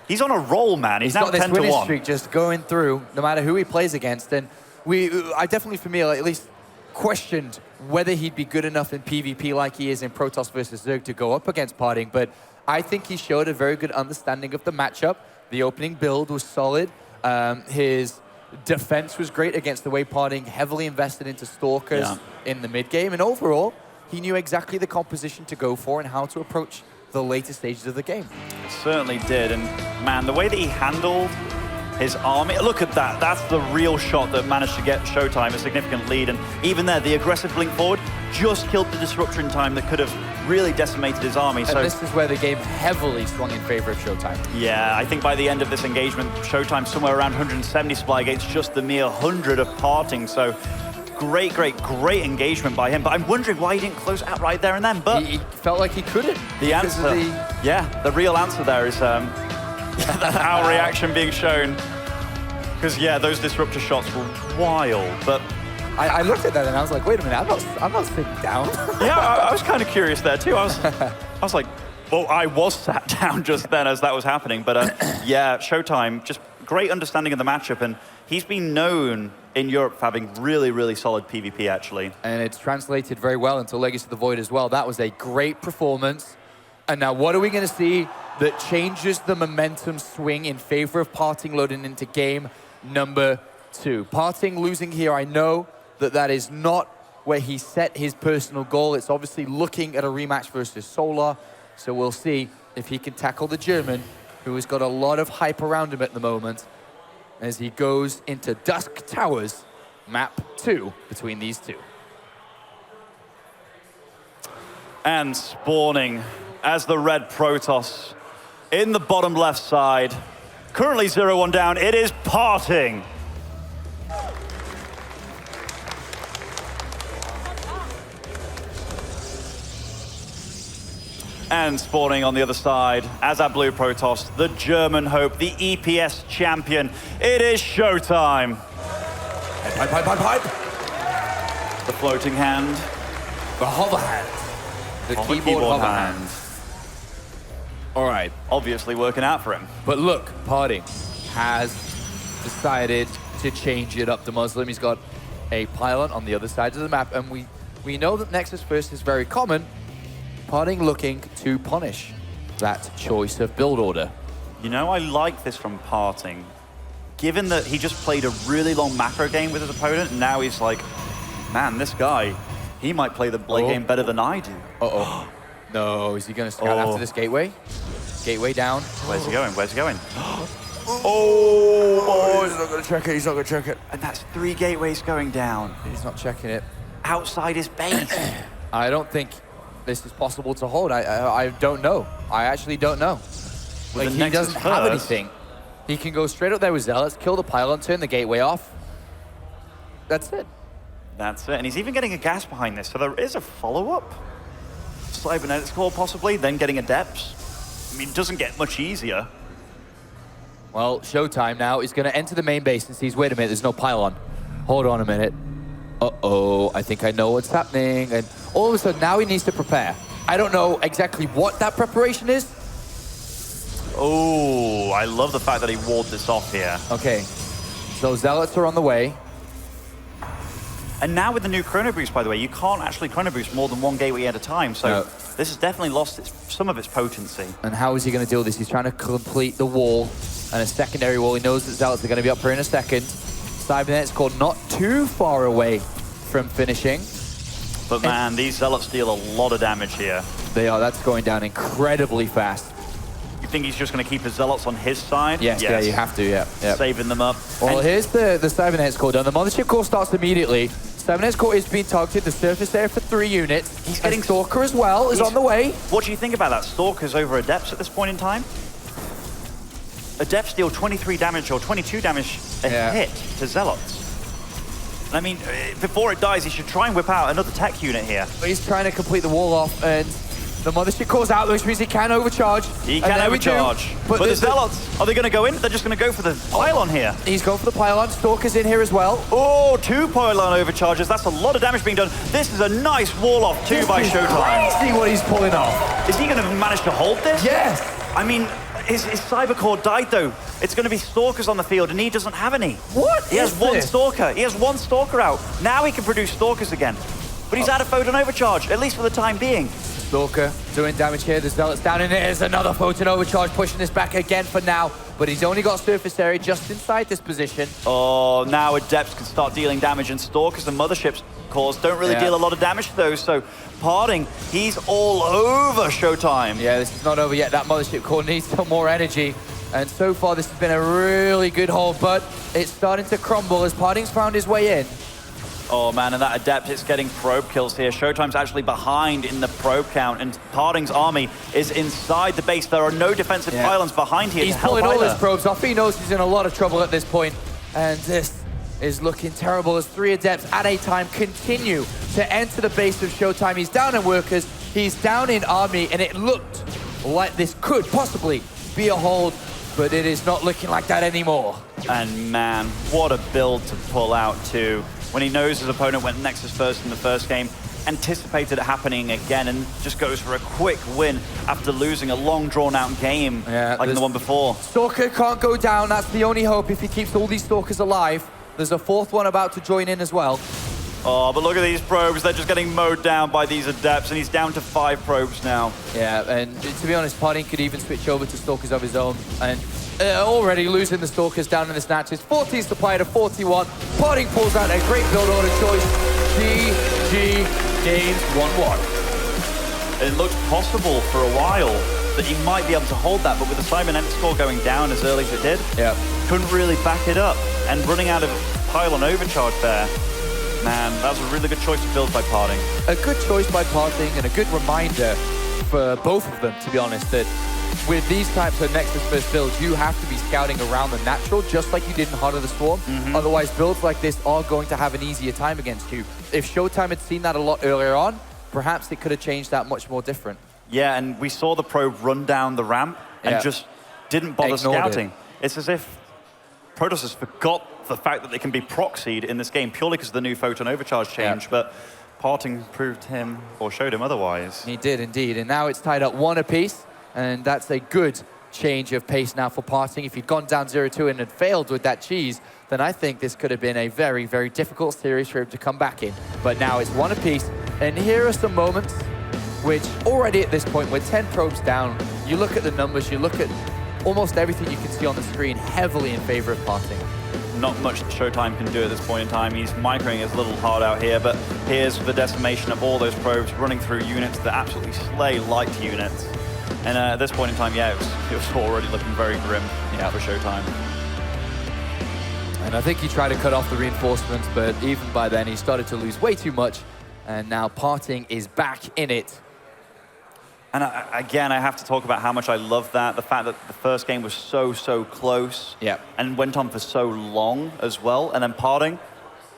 he's on a roll, man. He's now got this 10 to winning 1. streak just going through, no matter who he plays against. And I definitely, for me, at least questioned whether he'd be good enough in PvP like he is in Protoss versus Zerg to go up against PartinG. But I think he showed a very good understanding of the matchup. The opening build was solid. His defense was great against the way PartinG heavily invested into Stalkers in the mid game. And overall, he knew exactly the composition to go for and how to approach the later stages of the game. Certainly did, and man, the way that he handled his army. Look at that. That's the real shot that managed to get Showtime a significant lead. And even there, the aggressive blink forward just killed the disruptor in time that could have really decimated his army. And this is where the game heavily swung in favor of Showtime. Yeah, I think by the end of this engagement, Showtime somewhere around 170 supply against just the mere 100 of PartinG. So great engagement by him. But I'm wondering why he didn't close out right there and then. But he felt like he couldn't. The answer, yeah, the real answer there is our reaction being shown. Because yeah, those disruptor shots were wild. But I looked at that and I was like, wait a minute, I'm not sitting down. Yeah, I was kind of curious there too. I was like, well, I was sat down just then as that was happening. But yeah, Showtime, just great understanding of the matchup. And he's been known in Europe for having really solid PvP, actually. And it's translated very well into Legacy of the Void as well. That was a great performance. And now what are we going to see that changes the momentum swing in favor of PartinG loading into game number 2? PartinG losing here, I know that is not where he set his personal goal. It's obviously looking at a rematch versus Solar. So we'll see if he can tackle the German, who has got a lot of hype around him at the moment, as he goes into Dusk Towers, map 2 between these two. And spawning as the red Protoss in the bottom left side. Currently 0-1 down, it is PartinG. And spawning on the other side, as our blue Protoss, the German hope, the EPS champion, it is Showtime. Pipe. The floating hand. The hover hand. The keyboard hover hand. All right. Obviously working out for him. But look, PartinG has decided to change it up. The Muslim, he's got a pylon on the other side of the map, and we know that Nexus First is very common. PartinG looking to punish that choice of build order. You know, I like this from PartinG. Given that he just played a really long macro game with his opponent, and now he's like, man, this guy, he might play the late game better than I do. Uh-oh. No, is he going to scout after this gateway? Gateway down. Where's he going? Where's he going? Oh, he's not going to check it. He's not going to check it. And that's 3 gateways going down. He's not checking it. Outside his base. I don't think this is possible to hold. I don't know. I actually don't know. Like, he doesn't have anything. He can go straight up there with Zealots, kill the pylon, turn the gateway off. That's it. That's it. And he's even getting a gas behind this, so there is a follow-up. Cybernetics core possibly, then getting Adepts. I mean, it doesn't get much easier. Well, Showtime now is going to enter the main base and sees, wait a minute, there's no pylon. Hold on a minute. Uh-oh, I think I know what's happening. And all of a sudden, now he needs to prepare. I don't know exactly what that preparation is. Oh, I love the fact that he walled this off here. Okay, so Zealots are on the way. And now with the new Chrono Boost, by the way, you can't actually Chrono Boost more than 1 gateway at a time. So this has definitely lost some of its potency. And how is he going to deal with this? He's trying to complete the wall and a secondary wall. He knows that Zealots are going to be up here in a second. Cybernetics core not too far away from finishing. But man, these Zealots deal a lot of damage here. They are. That's going down incredibly fast. You think he's just going to keep his Zealots on his side? Yes, yeah, you have to, yeah. Saving them up. Well, here's the Cybernetics core done. The Mothership core starts immediately. Cybernetics core is being targeted. The surface area for 3 units. He's getting Stalker as well, is on the way. What do you think about that? Stalker's over Adepts at this point in time? Adepts deal 23 damage or 22 damage a hit to Zealots. I mean, before it dies, he should try and whip out another tech unit here. He's trying to complete the wall off, and the Mothership core's out, which means he can overcharge. He can overcharge. But the Zealots, are they going to go in? They're just going to go for the pylon here. He's going for the pylon. Stalker's in here as well. Oh, 2 pylon overcharges. That's a lot of damage being done. This is a nice wall off too by Showtime. Crazy what he's pulling off. Is he going to manage to hold this? Yes. I mean, his Cyber Core died though. It's going to be Stalkers on the field and he doesn't have any. What? He has 1 Stalker. He has 1 Stalker out. Now he can produce Stalkers again. But he's out of Photon Overcharge, at least for the time being. Stalker doing damage here. The Zealots down in there. There's another Photon Overcharge pushing this back again for now. But he's only got surface area just inside this position. Oh, now Adepts can start dealing damage, and Stalkers and Mothership's cores don't really deal a lot of damage to those. So PartinG, he's all over Showtime. Yeah, this is not over yet. That Mothership core needs some more energy. And so far, this has been a really good hold, but it's starting to crumble as PartinG's found his way in. Oh man, and that Adept, it's getting probe kills here. Showtime's actually behind in the probe count, and PartinG's army is inside the base. There are no defensive pylons behind here. He's pulling all his probes off. He knows he's in a lot of trouble at this point, and this is looking terrible as 3 Adepts at a time continue to enter the base of Showtime. He's down in workers, he's down in army, and it looked like this could possibly be a hold, but it is not looking like that anymore. And man, what a build to pull out too. When he knows his opponent went Nexus first in the first game, anticipated it happening again, and just goes for a quick win after losing a long drawn-out game like the one before. Stalker can't go down. That's the only hope if he keeps all these Stalkers alive. There's a 4th one about to join in as well. Oh, but look at these probes. They're just getting mowed down by these Adepts, and he's down to 5 probes now. Yeah, and to be honest, PartinG could even switch over to Stalkers of his own. And already losing the Stalkers down in the snatches. 14 supply to 41. PartinG pulls out a great build order choice. GG gains 1-1. It looked possible for a while that he might be able to hold that, but with the cybernetics score going down as early as it did, couldn't really back it up. And running out of pylon overcharge there, man, that was a really good choice to build by PartinG. A good choice by PartinG and a good reminder for both of them, to be honest, that with these types of Nexus first builds, you have to be scouting around the natural, just like you did in Heart of the Swarm. Otherwise, builds like this are going to have an easier time against you. If Showtime had seen that a lot earlier on, perhaps it could have changed that much more different. Yeah, and we saw the probe run down the ramp and just didn't bother scouting. It's as if Protoss has forgot the fact that they can be proxied in this game purely because of the new photon overcharge change, but PartinG proved him, or showed him otherwise. He did indeed, and now it's tied up 1 apiece, and that's a good change of pace now for PartinG. If he'd gone down 0-2 and had failed with that cheese, then I think this could have been a very, very difficult series for him to come back in. But now it's 1 apiece, and here are some moments which already at this point, we're 10 probes down, you look at the numbers, you look at almost everything you can see on the screen heavily in favor of PartinG. Not much that Showtime can do at this point in time. He's microing his little hard out here, but here's the decimation of all those probes running through units that absolutely slay light units. And at this point in time, it was already looking very grim for Showtime. And I think he tried to cut off the reinforcements, but even by then he started to lose way too much. And now PartinG is back in it. And again, I have to talk about how much I love that. The fact that the first game was so close and went on for so long as well. And then PartinG,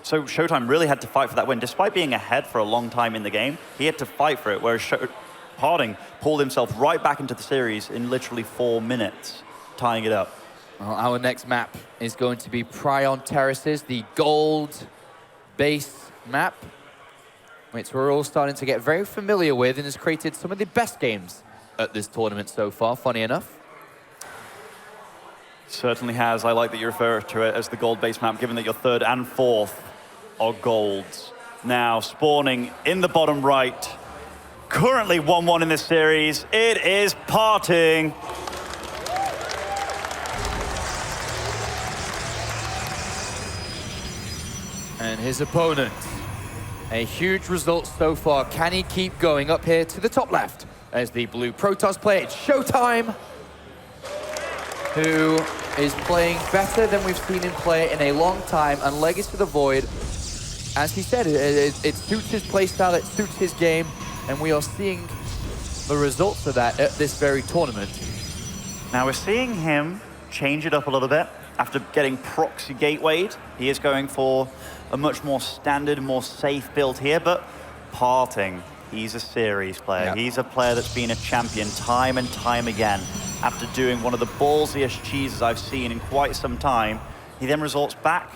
so Showtime really had to fight for that win. Despite being ahead for a long time in the game, he had to fight for it, whereas PartinG pulled himself right back into the series in literally 4 minutes, tying it up. Well, our next map is going to be Prion Terraces, the gold base map, which we're all starting to get very familiar with and has created some of the best games at this tournament so far, funny enough. Certainly has. I like that you refer to it as the gold base map, given that your 3rd and 4th are golds. Now, spawning in the bottom right, currently 1-1 in this series, it is PartinG. And his opponent. A huge result so far. Can he keep going up here to the top left as the blue Protoss player? It's Showtime, who is playing better than we've seen him play in a long time. And Legacy of the Void, as he said, it suits his playstyle, it suits his game, and we are seeing the results of that at this very tournament. Now we're seeing him change it up a little bit after getting proxy gatewayed. He is going for a much more standard, more safe build here, but PartinG, he's a series player. He's a player that's been a champion time and time again. After doing one of the ballsiest cheeses I've seen in quite some time, he then resorts back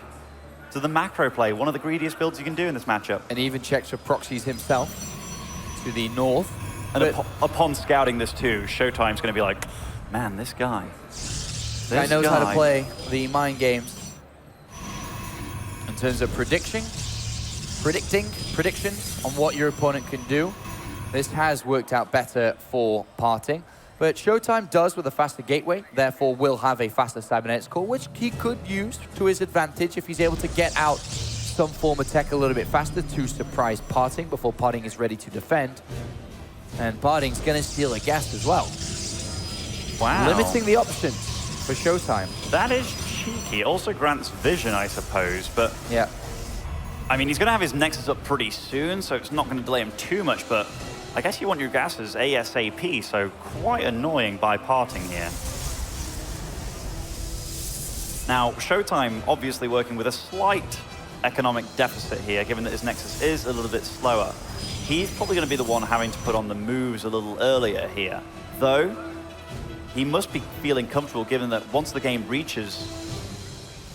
to the macro play, one of the greediest builds you can do in this matchup. And he even checks for proxies himself to the north. And upon scouting this too, Showtime's going to be like, man, this guy knows how to play the mind games. In terms of predicting predictions on what your opponent can do, this has worked out better for PartinG. But Showtime does with a faster gateway, therefore will have a faster cybernetics core, which he could use to his advantage if he's able to get out some form of tech a little bit faster to surprise PartinG before PartinG is ready to defend. And PartinG's going to steal a gas as well. Wow. Limiting the options for Showtime. That is cheeky. It also grants vision, I suppose, but Yeah. I mean, he's going to have his Nexus up pretty soon, so it's not going to delay him too much, but I guess you want your gases ASAP, so quite annoying by PartinG here. Now, Showtime obviously working with a slight economic deficit here, given that his Nexus is a little bit slower. He's probably going to be the one having to put on the moves a little earlier here, though he must be feeling comfortable given that once the game reaches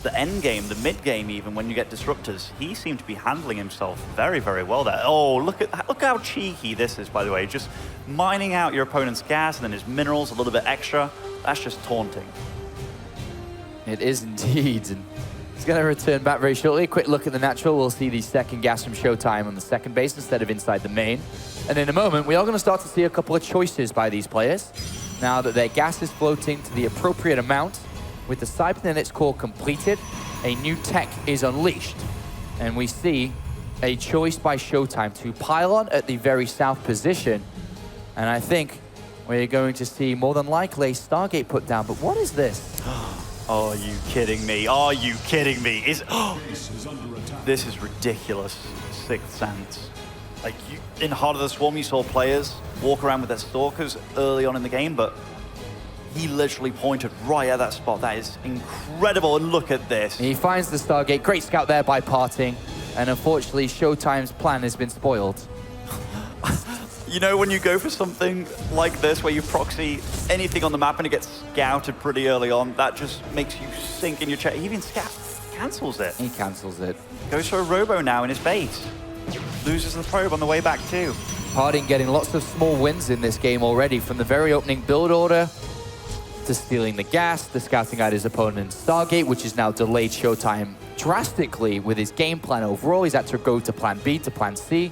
the end game, the mid game even, when you get disruptors, he seemed to be handling himself very, very well there. Oh, look how cheeky this is, by the way. Just mining out your opponent's gas and then his minerals a little bit extra. That's just taunting. It is indeed. And he's going to return back very shortly. A quick look at the natural. We'll see the second gas from Showtime on the second base instead of inside the main. And in a moment, we are going to start to see a couple of choices by these players. Now that their gas is floating to the appropriate amount, with the cybernetics core completed, a new tech is unleashed. And we see a choice by Showtime to pylon at the very south position. And I think we're going to see more than likely a Stargate put down. But what is this? Are you kidding me? Are you kidding me? This is ridiculous, Sixth Sense. Like, in Heart of the Swarm, you saw players walk around with their stalkers early on in the game, but he literally pointed right at that spot. That is incredible, and look at this. He finds the Stargate. Great scout there by PartinG. And unfortunately, Showtime's plan has been spoiled. You know, when you go for something like this, where you proxy anything on the map and it gets scouted pretty early on, that just makes you sink in your chair. He even cancels it. He cancels it. Goes for a robo now in his base. Loses the probe on the way back too. PartinG getting lots of small wins in this game already, from the very opening build order to stealing the gas, to scouting out his opponent's Stargate, which is now delayed Showtime drastically with his game plan overall. He's had to go to plan B, to plan C.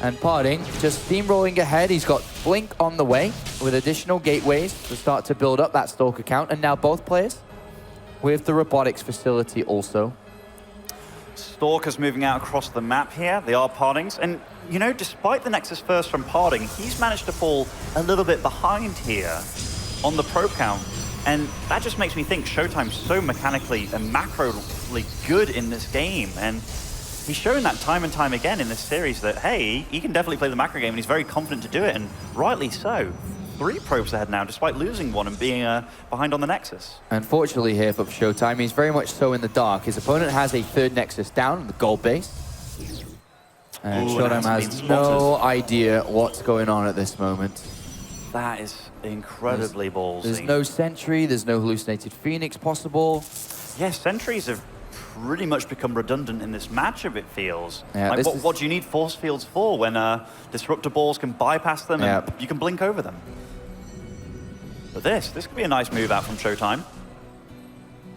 And PartinG just steamrolling ahead. He's got Blink on the way with additional gateways to start to build up that Stalker count. And now both players with the robotics facility also. Stalkers moving out across the map here. They are PartinG's. And, you know, despite the Nexus first from PartinG, he's managed to fall a little bit behind here on the probe count. And that just makes me think Showtime's so mechanically and macroly good in this game. And he's shown that time and time again in this series that, hey, he can definitely play the macro game and he's very confident to do it, and rightly so. 3 probes ahead now, despite losing one and being behind on the Nexus. Unfortunately here for Showtime, he's very much so in the dark. His opponent has a third Nexus down on the gold base. And Showtime has no idea what's going on at this moment. That is incredibly ballsy. There's no Sentry, there's no hallucinated Phoenix possible. Yeah, Sentries have pretty much become redundant in this matchup, it feels. Yeah, like, what do you need force fields for when disruptor balls can bypass them and you can blink over them? But this could be a nice move out from Showtime.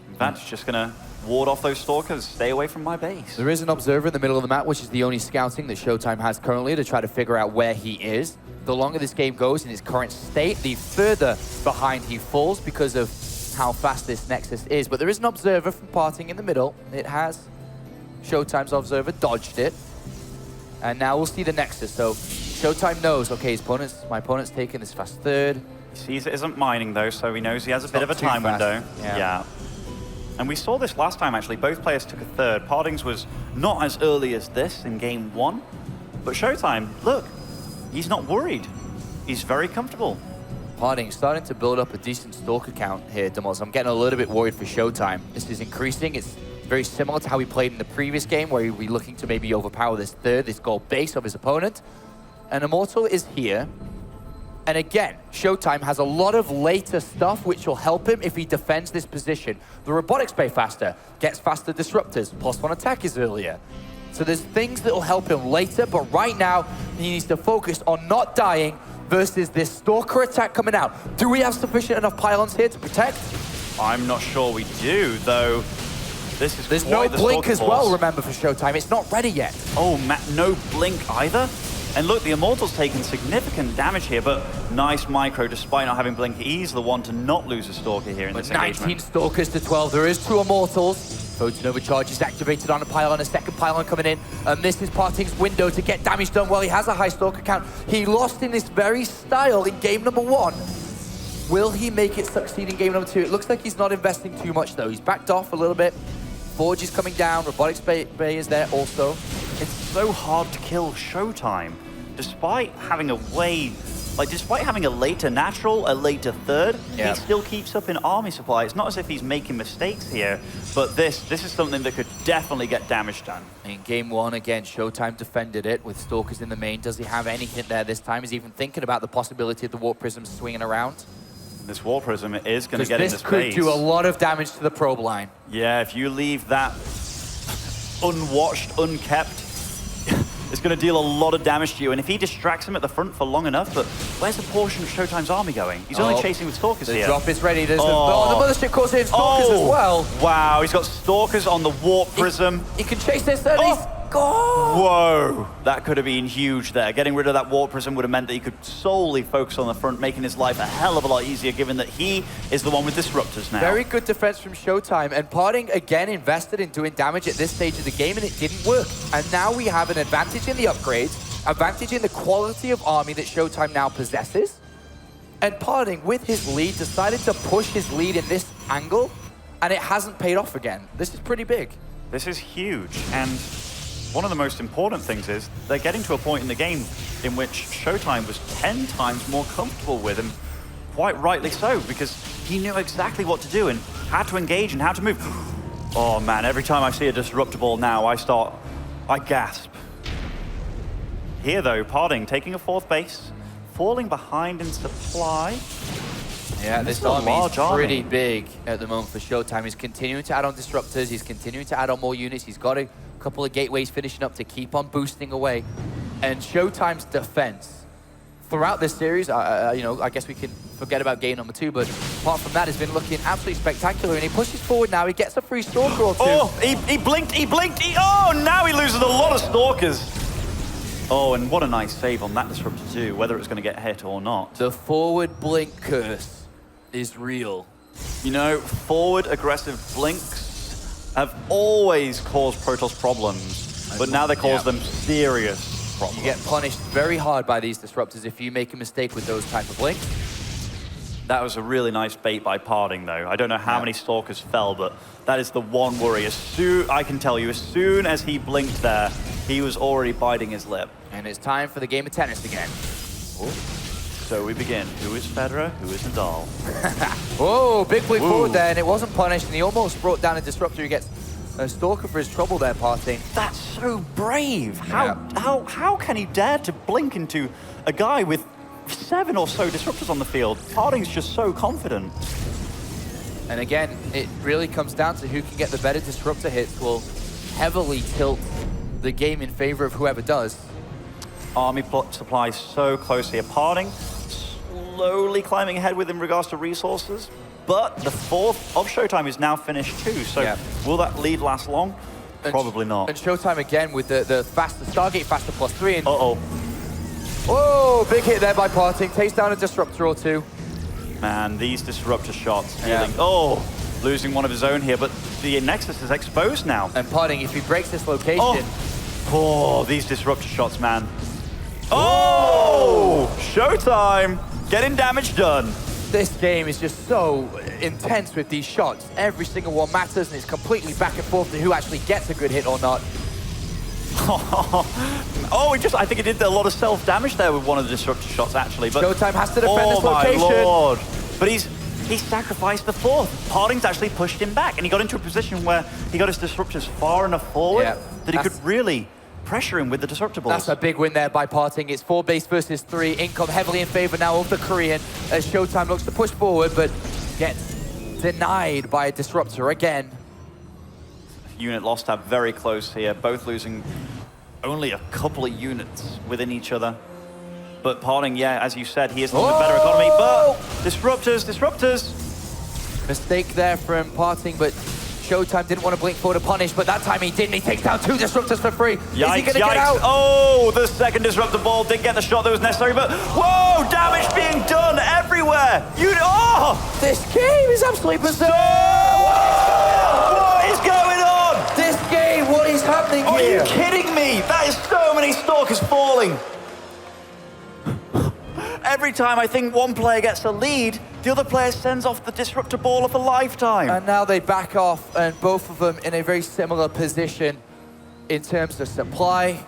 In fact, it's just going to ward off those stalkers, stay away from my base. There is an observer in the middle of the map, which is the only scouting that Showtime has currently to try to figure out where he is. The longer this game goes in its current state, the further behind he falls because of how fast this Nexus is. But there is an observer from PartinG in the middle. It has Showtime's observer dodged it. And now we'll see the Nexus. So Showtime knows, okay, my opponent's taking this fast third. He sees it isn't mining though, so he knows he has a bit of a time window. Yeah. And we saw this last time actually. Both players took a third. PartinG's was not as early as this in game 1. But Showtime, look, he's not worried. He's very comfortable. PartinG starting to build up a decent Stalker count here, Demoz. I'm getting a little bit worried for Showtime. This is increasing. It's very similar to how he played in the previous game, where he'd be looking to maybe overpower this gold base of his opponent. And Immortal is here. And again, Showtime has a lot of later stuff which will help him if he defends this position. The robotics play faster, gets faster disruptors, +1 attack is earlier. So there's things that will help him later, but right now, he needs to focus on not dying versus this Stalker attack coming out. Do we have sufficient enough pylons here to protect? I'm not sure we do, though. There's no blink as well, remember, for Showtime. It's not ready yet. Oh, no blink either? And look, the Immortal's taken significant damage here, but nice micro despite not having blink. He's the one to not lose a Stalker here in this engagement. 19 Stalkers to 12. There is 2 Immortals. Photon overcharge is activated on a pylon, a second pylon coming in. And this is PartinG's window to get damage done while he has a high Stalker count. He lost in this very style in game number 1. Will he make it succeed in game number 2? It looks like he's not investing too much, though. He's backed off a little bit. Forge is coming down. Robotics Bay is there also. It's so hard to kill Showtime, despite having a way, despite having a later natural, a later third, he still keeps up in army supply. It's not as if he's making mistakes here, but this is something that could definitely get damage done. In game 1, again, Showtime defended it with Stalkers in the main. Does he have any hint there this time? Is he even thinking about the possibility of the Warp Prism swinging around? This Warp Prism is going to get into space. This could do a lot of damage to the probe line. Yeah, if you leave that unwatched, unkept, it's going to deal a lot of damage to you. And if he distracts him at the front for long enough, but where's the portion of Showtime's army going? He's only chasing with Stalkers here. The drop is ready. There's the Mothership course in Stalkers as well. Wow, he's got Stalkers on the Warp Prism. He can chase this, and he's gone. Whoa, that could have been huge there. Getting rid of that Warp Prism would have meant that he could solely focus on the front, making his life a hell of a lot easier, given that he is the one with Disruptors now. Very good defense from Showtime, and PartinG again invested in doing damage at this stage of the game, and it didn't work. And now we have an advantage in the upgrades, advantage in the quality of army that Showtime now possesses. And PartinG, with his lead, decided to push his lead in this angle, and it hasn't paid off again. This is pretty big. This is huge, and one of the most important things is they're getting to a point in the game in which Showtime was 10 times more comfortable with him, quite rightly so, because he knew exactly what to do and how to engage and how to move. Oh man, every time I see a Disruptor Ball now, I gasp. Here though, PartinG taking a 4th base, falling behind in supply. Yeah, this army is pretty big at the moment for Showtime. He's continuing to add on Disruptors, he's continuing to add on more units, he's got a couple of gateways finishing up to keep on boosting away. And Showtime's defense throughout this series, I guess we can forget about game number 2, but apart from that, has been looking absolutely spectacular. And he pushes forward now, he gets a free Stalker or 2. Oh, he blinked, now he loses a lot of Stalkers. Oh, and what a nice save on that Disruptor too, whether it's going to get hit or not. The forward blink curse is real. You know, forward aggressive blinks have always caused Protoss problems, but now they cause them serious problems. You get punished very hard by these Disruptors if you make a mistake with those type of blinks. That was a really nice bait by PartinG, though. I don't know how many Stalkers fell, but that is the one worry. I can tell you, as soon as he blinked there, he was already biting his lip. And it's time for the game of tennis again. Ooh. So we begin. Who is Federer? Who is Nadal? Whoa, big blink forward there, and it wasn't punished, and he almost brought down a Disruptor. He gets a Stalker for his trouble there, PartinG. That's so brave. How can he dare to blink into a guy with 7 or so Disruptors on the field? PartinG's just so confident. And again, it really comes down to who can get the better Disruptor hits will heavily tilt the game in favor of whoever does. Army supply so close here. PartinG slowly climbing ahead with in regards to resources, but the 4th of Showtime is now finished too, so will that lead last long? Probably not. And Showtime again with the faster Stargate, faster +3. And whoa, big hit there by PartinG, takes down a Disruptor or 2. Man, these Disruptor shots dealing, losing one of his own here, but the Nexus is exposed now. And PartinG, if he breaks this location... these Disruptor shots, man. Oh! Showtime! Getting damage done. This game is just so intense with these shots. Every single one matters, and it's completely back and forth to who actually gets a good hit or not. I think he did a lot of self-damage there with one of the Disruptor shots, actually. But Showtime has to defend this location. Oh, my Lord. But he sacrificed the 4th. PartinG's actually pushed him back, and he got into a position where he got his Disruptors far enough forward that he could really pressure him with the Disruptor Balls. That's a big win there by PartinG. It's 4 base versus 3. Income heavily in favor now of the Korean as Showtime looks to push forward, but gets denied by a Disruptor again. Unit loss tab very close here, both losing only a couple of units within each other. But PartinG, as you said, he is a little bit better economy, but Disruptors! Mistake there from PartinG, but Showtime didn't want to blink forward to punish, but that time he didn't. He takes down 2 Disruptors for free. Yikes, Is he going to get out? Oh, the second Disruptor Ball didn't get the shot that was necessary, but whoa, damage being done everywhere. This game is absolutely bizarre. What is going on? This game, what is happening here? Are you kidding me? That is so many Stalkers falling. every time I think one player gets a lead, the other player sends off the disruptor ball of a lifetime. And now they back off, and both of them in a very similar position in terms of supply.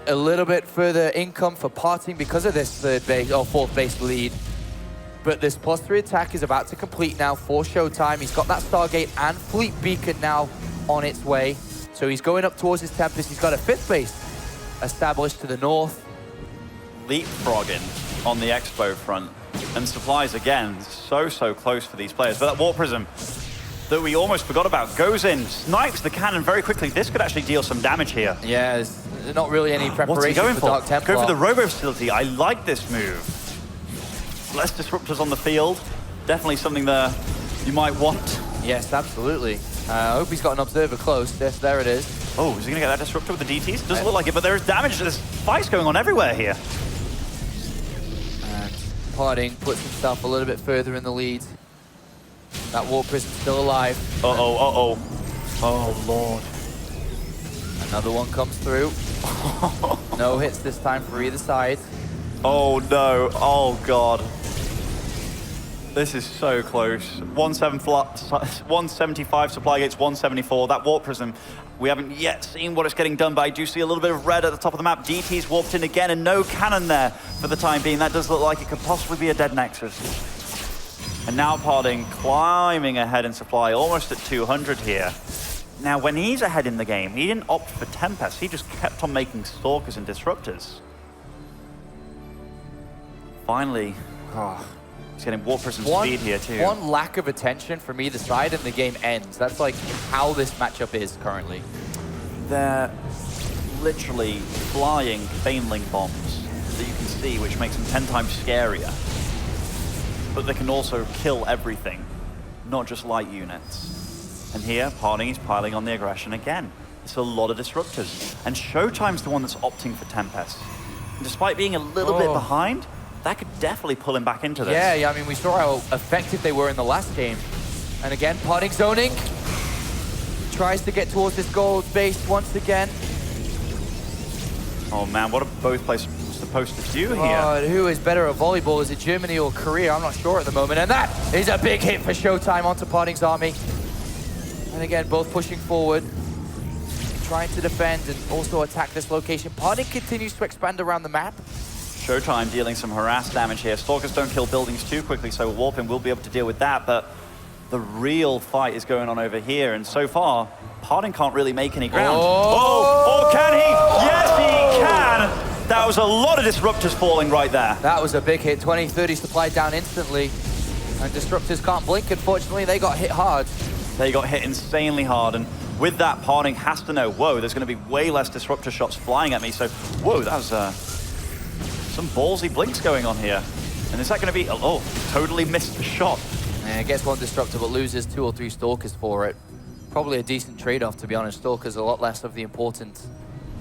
A little bit further income for PartinG because of this third base or fourth base lead. But this +3 attack is about to complete now for Showtime. He's got that Stargate and Fleet Beacon now on its way. So he's going up towards his Tempest. He's got a fifth base established to the north. Leapfrogging on the Expo front. And supplies, again, so close for these players. But that Warp Prism that we almost forgot about goes in, snipes the cannon very quickly. This could actually deal some damage here. Yeah, there's not really any What's he preparation going for for? Dark Templar. Go for the Robo Facility. I like this move. Less disruptors on the field. Definitely something that you might want. Yes, absolutely. I hope he's got an observer close. Yes, there it is. Oh, is he going to get that disruptor with the DTs? Doesn't look like it, but there is damage. There's fights going on everywhere here. And PartinG puts himself a little bit further in the lead. That Warp Prism's still alive. Uh-oh. Oh, Lord. Another one comes through. No hits this time for either side. Oh, no. Oh, God. This is so close. 175 supply gates, 174. That Warp Prism, we haven't yet seen what it's getting done, but I do see a little bit of red at the top of the map. DT's warped in again, and no cannon there for the time being. That does look like it could possibly be a dead Nexus. And now PartinG climbing ahead in supply, almost at 200 here. Now, when he's ahead in the game, he didn't opt for Tempest. He just kept on making Stalkers and Disruptors. Finally, he's getting Warp Prism speed here too. One lack of attention from either side and the game ends. That's like how this matchup is currently. They're literally flying Baneling bombs that you can see, which makes them 10 times scarier. But they can also kill everything, not just light units. And here, PartinG is piling on the aggression again. It's a lot of disruptors. And Showtime's the one that's opting for Tempest. And despite being a little bit behind, that could definitely pull him back into this. Yeah, I mean, we saw how effective they were in the last game. And again, PartinG zoning. Tries to get towards this gold base once again. Oh man, what are both players supposed to do here? Who is better at volleyball? Is it Germany or Korea? I'm not sure at the moment. And that is a big hit for Showtime onto PartinG's army. And again, both pushing forward, trying to defend and also attack this location. PartinG continues to expand around the map. Showtime dealing some harass damage here. Stalkers don't kill buildings too quickly, so Warping will be able to deal with that, but the real fight is going on over here, and so far, PartinG can't really make any ground. Oh, can he? Yes, he can! That was a lot of disruptors falling right there. That was a big hit, 20-30 supply down instantly. And disruptors can't blink, unfortunately, they got hit hard. They got hit insanely hard, and with that, PartinG has to know, whoa, there's going to be way less disruptor shots flying at me, so, whoa, that was some ballsy blinks going on here. And is that going to be, oh, totally missed the shot. Yeah, gets one disruptor, but loses 2 or 3 Stalkers for it. Probably a decent trade-off, to be honest. Stalkers are a lot less of the importance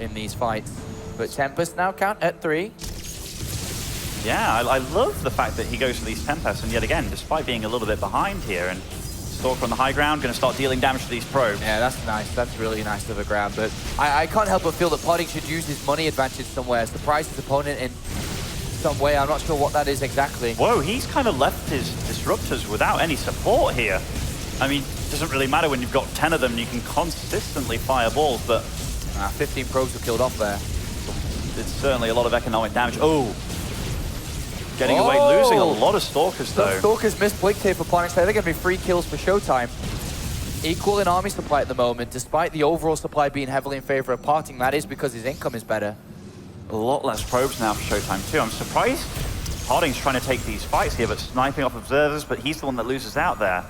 in these fights. But Tempest now count at 3. Yeah, I love the fact that he goes for these Tempests, and yet again, despite being a little bit behind here, and Stalker on the high ground, going to start dealing damage to these probes. Yeah, that's nice. That's really nice of a grab. But I can't help but feel that PartinG should use his money advantage somewhere, surprise his opponent in some way. I'm not sure what that is exactly. Whoa, he's kind of left his disruptors without any support here. I mean, it doesn't really matter when you've got 10 of them and you can consistently fire balls, but 15 probes were killed off there. It's certainly a lot of economic damage. Oh, getting away, losing a lot of Stalkers though. Those Stalkers missed blinked here for PartinG, so they're going to be 3 kills for Showtime. Equal in army supply at the moment, despite the overall supply being heavily in favor of PartinG. That is because his income is better. A lot less probes now for Showtime too. I'm surprised PartinG's trying to take these fights here, but sniping off observers, but he's the one that loses out there.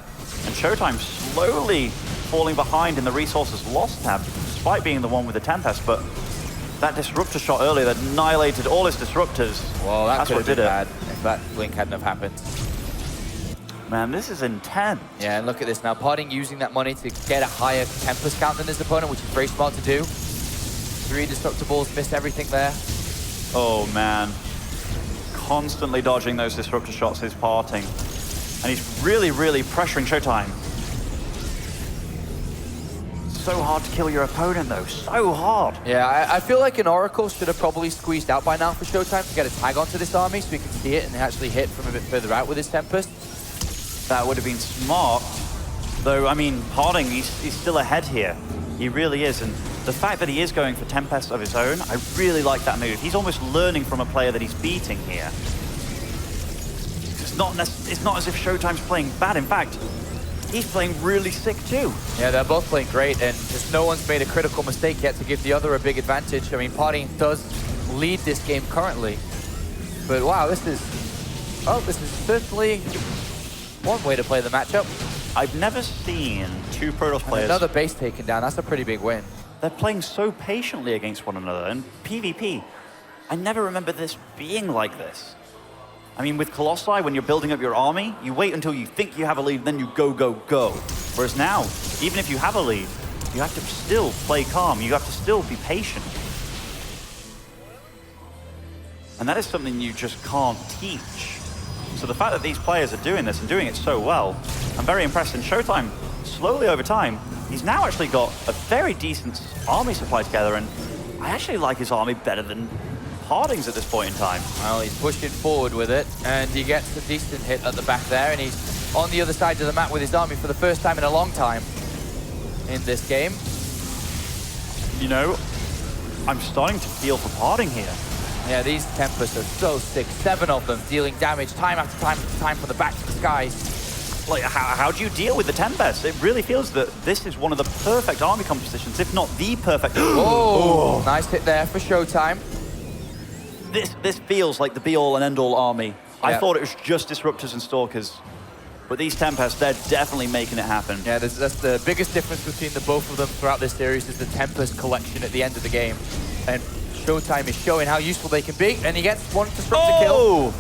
And Showtime slowly falling behind in the resources lost tab, despite being the one with the Tempest, but that disruptor shot earlier that annihilated all his disruptors. Well, that's what did it. Bad if that blink hadn't have happened. Man, this is intense. Yeah, and look at this now. PartinG using that money to get a higher Tempest count than his opponent, which is very smart to do. 3 disruptor balls, missed everything there. Oh, man. Constantly dodging those disruptor shots is PartinG. And he's really, really pressuring Showtime. so hard to kill your opponent, though. So hard. Yeah, I feel like an Oracle should have probably squeezed out by now for Showtime to get a tag onto this army so we can see it and actually hit from a bit further out with his Tempest. That would have been smart. Though, I mean, PartinG, he's still ahead here. He really is. And the fact that he is going for Tempest of his own, I really like that move. He's almost learning from a player that he's beating here. It's not as if Showtime's playing bad. In fact, he's playing really sick too. Yeah, they're both playing great, and just no one's made a critical mistake yet to give the other a big advantage. I mean, PartinG does lead this game currently. But wow, this is certainly one way to play the matchup. I've never seen two Protoss players. Another base taken down, that's a pretty big win. They're playing so patiently against one another. And PvP, I never remember this being like this. I mean, with Colossi, when you're building up your army, you wait until you think you have a lead, then you go, go, go. Whereas now, even if you have a lead, you have to still play calm. You have to still be patient. And that is something you just can't teach. So the fact that these players are doing this and doing it so well, I'm very impressed. In Showtime, slowly over time, he's now actually got a very decent army supply together, and I actually like his army better than PartinG's at this point in time. Well, he's pushing forward with it, and he gets a decent hit at the back there, and he's on the other side of the map with his army for the first time in a long time in this game. You know, I'm starting to feel for PartinG here. Yeah, these Tempests are so sick. 7 of them dealing damage time after time after time from the back to the skies. Like, how do you deal with the Tempest? It really feels that this is one of the perfect army compositions, if not the perfect. Oh, nice hit there for Showtime. This feels like the be-all and end-all army. I Yeah. thought it was just Disruptors and Stalkers. But these Tempests, they're definitely making it happen. Yeah, that's the biggest difference between the both of them throughout this series is the Tempest collection at the end of the game. And Showtime is showing how useful they can be, and he gets one Disruptor kill.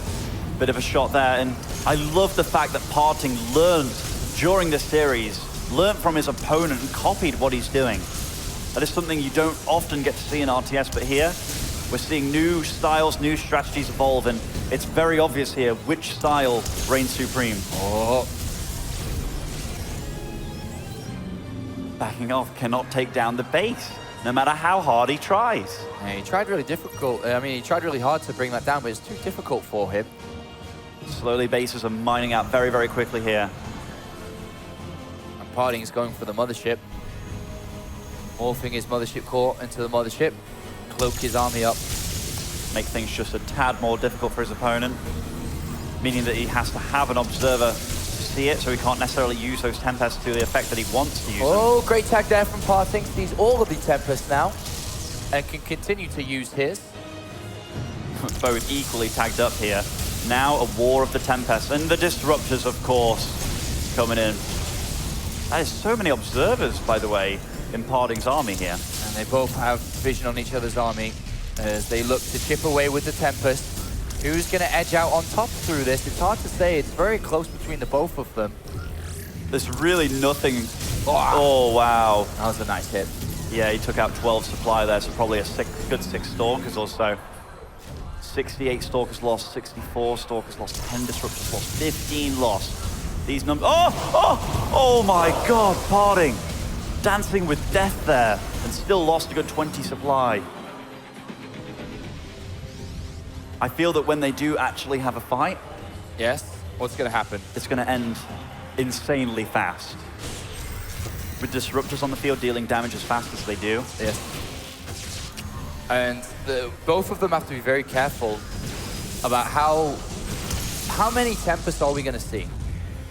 Bit of a shot there, and I love the fact that PartinG learned during this series, learned from his opponent and copied what he's doing. That is something you don't often get to see in RTS, but here, we're seeing new styles, new strategies evolve, and it's very obvious here which style reigns supreme. Oh. Backing off, cannot take down the base, no matter how hard he tries. Yeah, he tried really difficult. I mean, he tried really hard to bring that down, but it's too difficult for him. Slowly, bases are mining out very, very quickly here. And PartinG's going for the mothership. Morphing his mothership core into the mothership. Cloak his army up. Make things just a tad more difficult for his opponent, meaning that he has to have an observer to see it, so he can't necessarily use those Tempests to the effect that he wants to use Oh, great tag there from PartinG. Sees all of the Tempests now and can continue to use his. them. Both equally tagged up here. Now a war of the Tempests, and the Disruptors, of course, coming in. That is so many observers, by the way, in PartinG's army here. And they both have vision on each other's army as they look to chip away with the Tempest. Who's going to edge out on top through this? It's hard to say. It's very close between the both of them. There's really nothing. Oh, wow. That was a nice hit. Yeah, he took out 12 supply there, so probably a good 6 Stalkers or so. 68 Stalkers lost, 64 Stalkers lost, 10 Disruptors lost, 15 lost. These numbers. Oh my God, PartinG. Dancing with death there, and still lost a good 20 supply. I feel that when they do actually have a fight, Yes? What's going to happen? it's going to end insanely fast. With Disruptors on the field dealing damage as fast as they do. Yes. And both of them have to be very careful about how many Tempests are we going to see?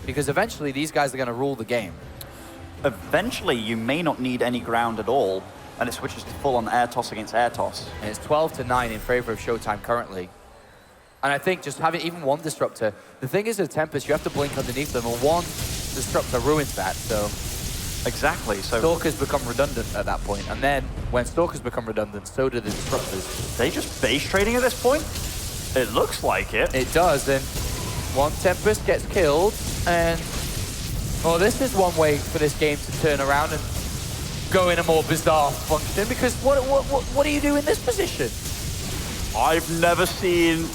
Because eventually these guys are going to rule the game. Eventually, you may not need any ground at all, and it switches to full-on air toss against air toss. And it's 12-9 in favor of Showtime currently. And I think just having even one Disruptor, the thing is with Tempest, you have to blink underneath them, and one Disruptor ruins that, so... Exactly, so... Stalkers become redundant at that point, and then when Stalkers become redundant, so do the Disruptors. They just base trading at this point? It looks like it. It does, and one Tempest gets killed, and... Well, this is one way for this game to turn around and go in a more bizarre function, because what do you do in this position? I've never seen...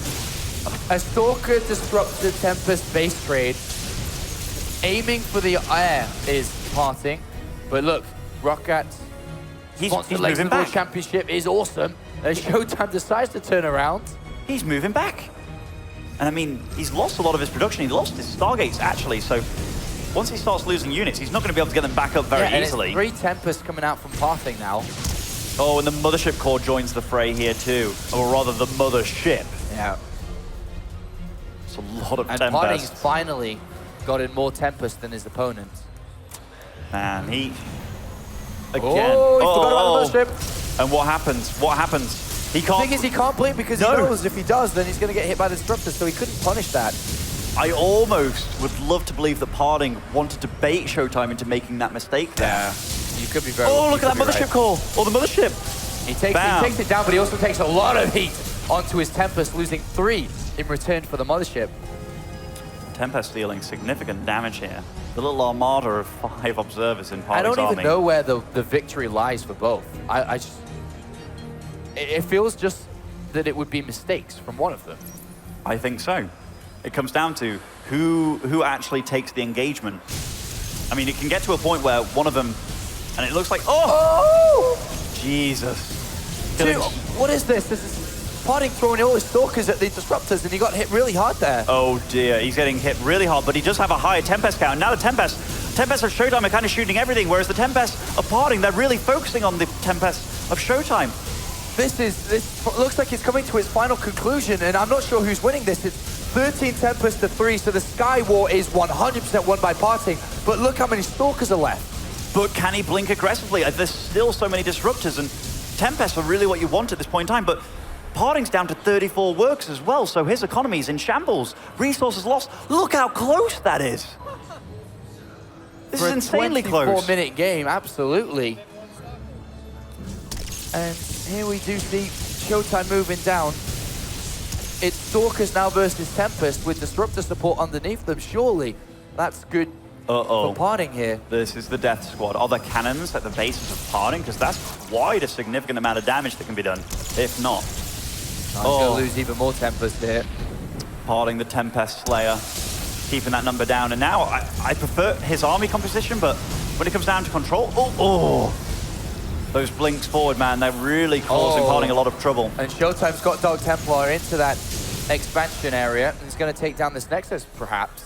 A Stalker Disruptor Tempest base trade. Aiming for the air is PartinG, but look, ROCCAT He's sponsored legs moving of the World back. Championship is awesome. As Showtime decides to turn around. He's moving back. And I mean, he's lost a lot of his production. He lost his Stargates, actually. So once he starts losing units, he's not going to be able to get them back up very easily. And it's 3 Tempests coming out from PartinG now. Oh, and the Mothership Core joins the fray here too. Or rather, the Mothership. Yeah. It's a lot of And Tempests. PartinG's finally got in more Tempest than his opponent. Man, he... Again. Oh, he forgot about the Mothership. And what happens? What happens? He can't... The thing is, he can't blink because he knows if he does, then he's going to get hit by the Disruptor, so he couldn't punish that. I almost would love to believe that PartinG wanted to bait Showtime into making that mistake there. Yeah, you could be very... Oh, look at that Mothership Core! Or the Mothership! He takes it down, but he also takes a lot of heat onto his Tempest, losing 3 in return for the Mothership. Tempest dealing significant damage here. The little armada of 5 observers in PartinG's I don't army. even know where the victory lies for both. I just... It feels just that it would be mistakes from one of them. I think so. It comes down to who actually takes the engagement. I mean, it can get to a point where one of them, and it looks like, oh! Jesus. Dude, what is this? This is PartinG throwing all his Stalkers at the Disruptors, and he got hit really hard there. Oh dear, he's getting hit really hard, but he does have a higher Tempest count. Now the Tempest of Showtime are kind of shooting everything, whereas the Tempest of PartinG, they're really focusing on the Tempest of Showtime. This looks like it's coming to its final conclusion, and I'm not sure who's winning this. It's 13 Tempest to 3, so the Sky War is 100% won by PartinG, but look how many Stalkers are left. But can he blink aggressively? There's still so many Disruptors, and Tempests are really what you want at this point in time, but PartinG's down to 34 workers as well, so his economy is in shambles. Resources lost. Look how close that is. This is insanely close. 24-minute game, absolutely. And here we do see Showtime moving down. It's Stalkers now versus Tempest with Disruptor support underneath them. Surely that's good for PartinG here. This is the Death Squad. Are there cannons at the bases of PartinG? Because that's quite a significant amount of damage that can be done, if not. He's going to lose even more Tempest here. PartinG, the Tempest Slayer, keeping that number down. And now I prefer his army composition, but when it comes down to control, those blinks forward, man, they're really causing PartinG a lot of trouble. And Showtime's got Dog Templar into that expansion area. He's going to take down this Nexus, perhaps.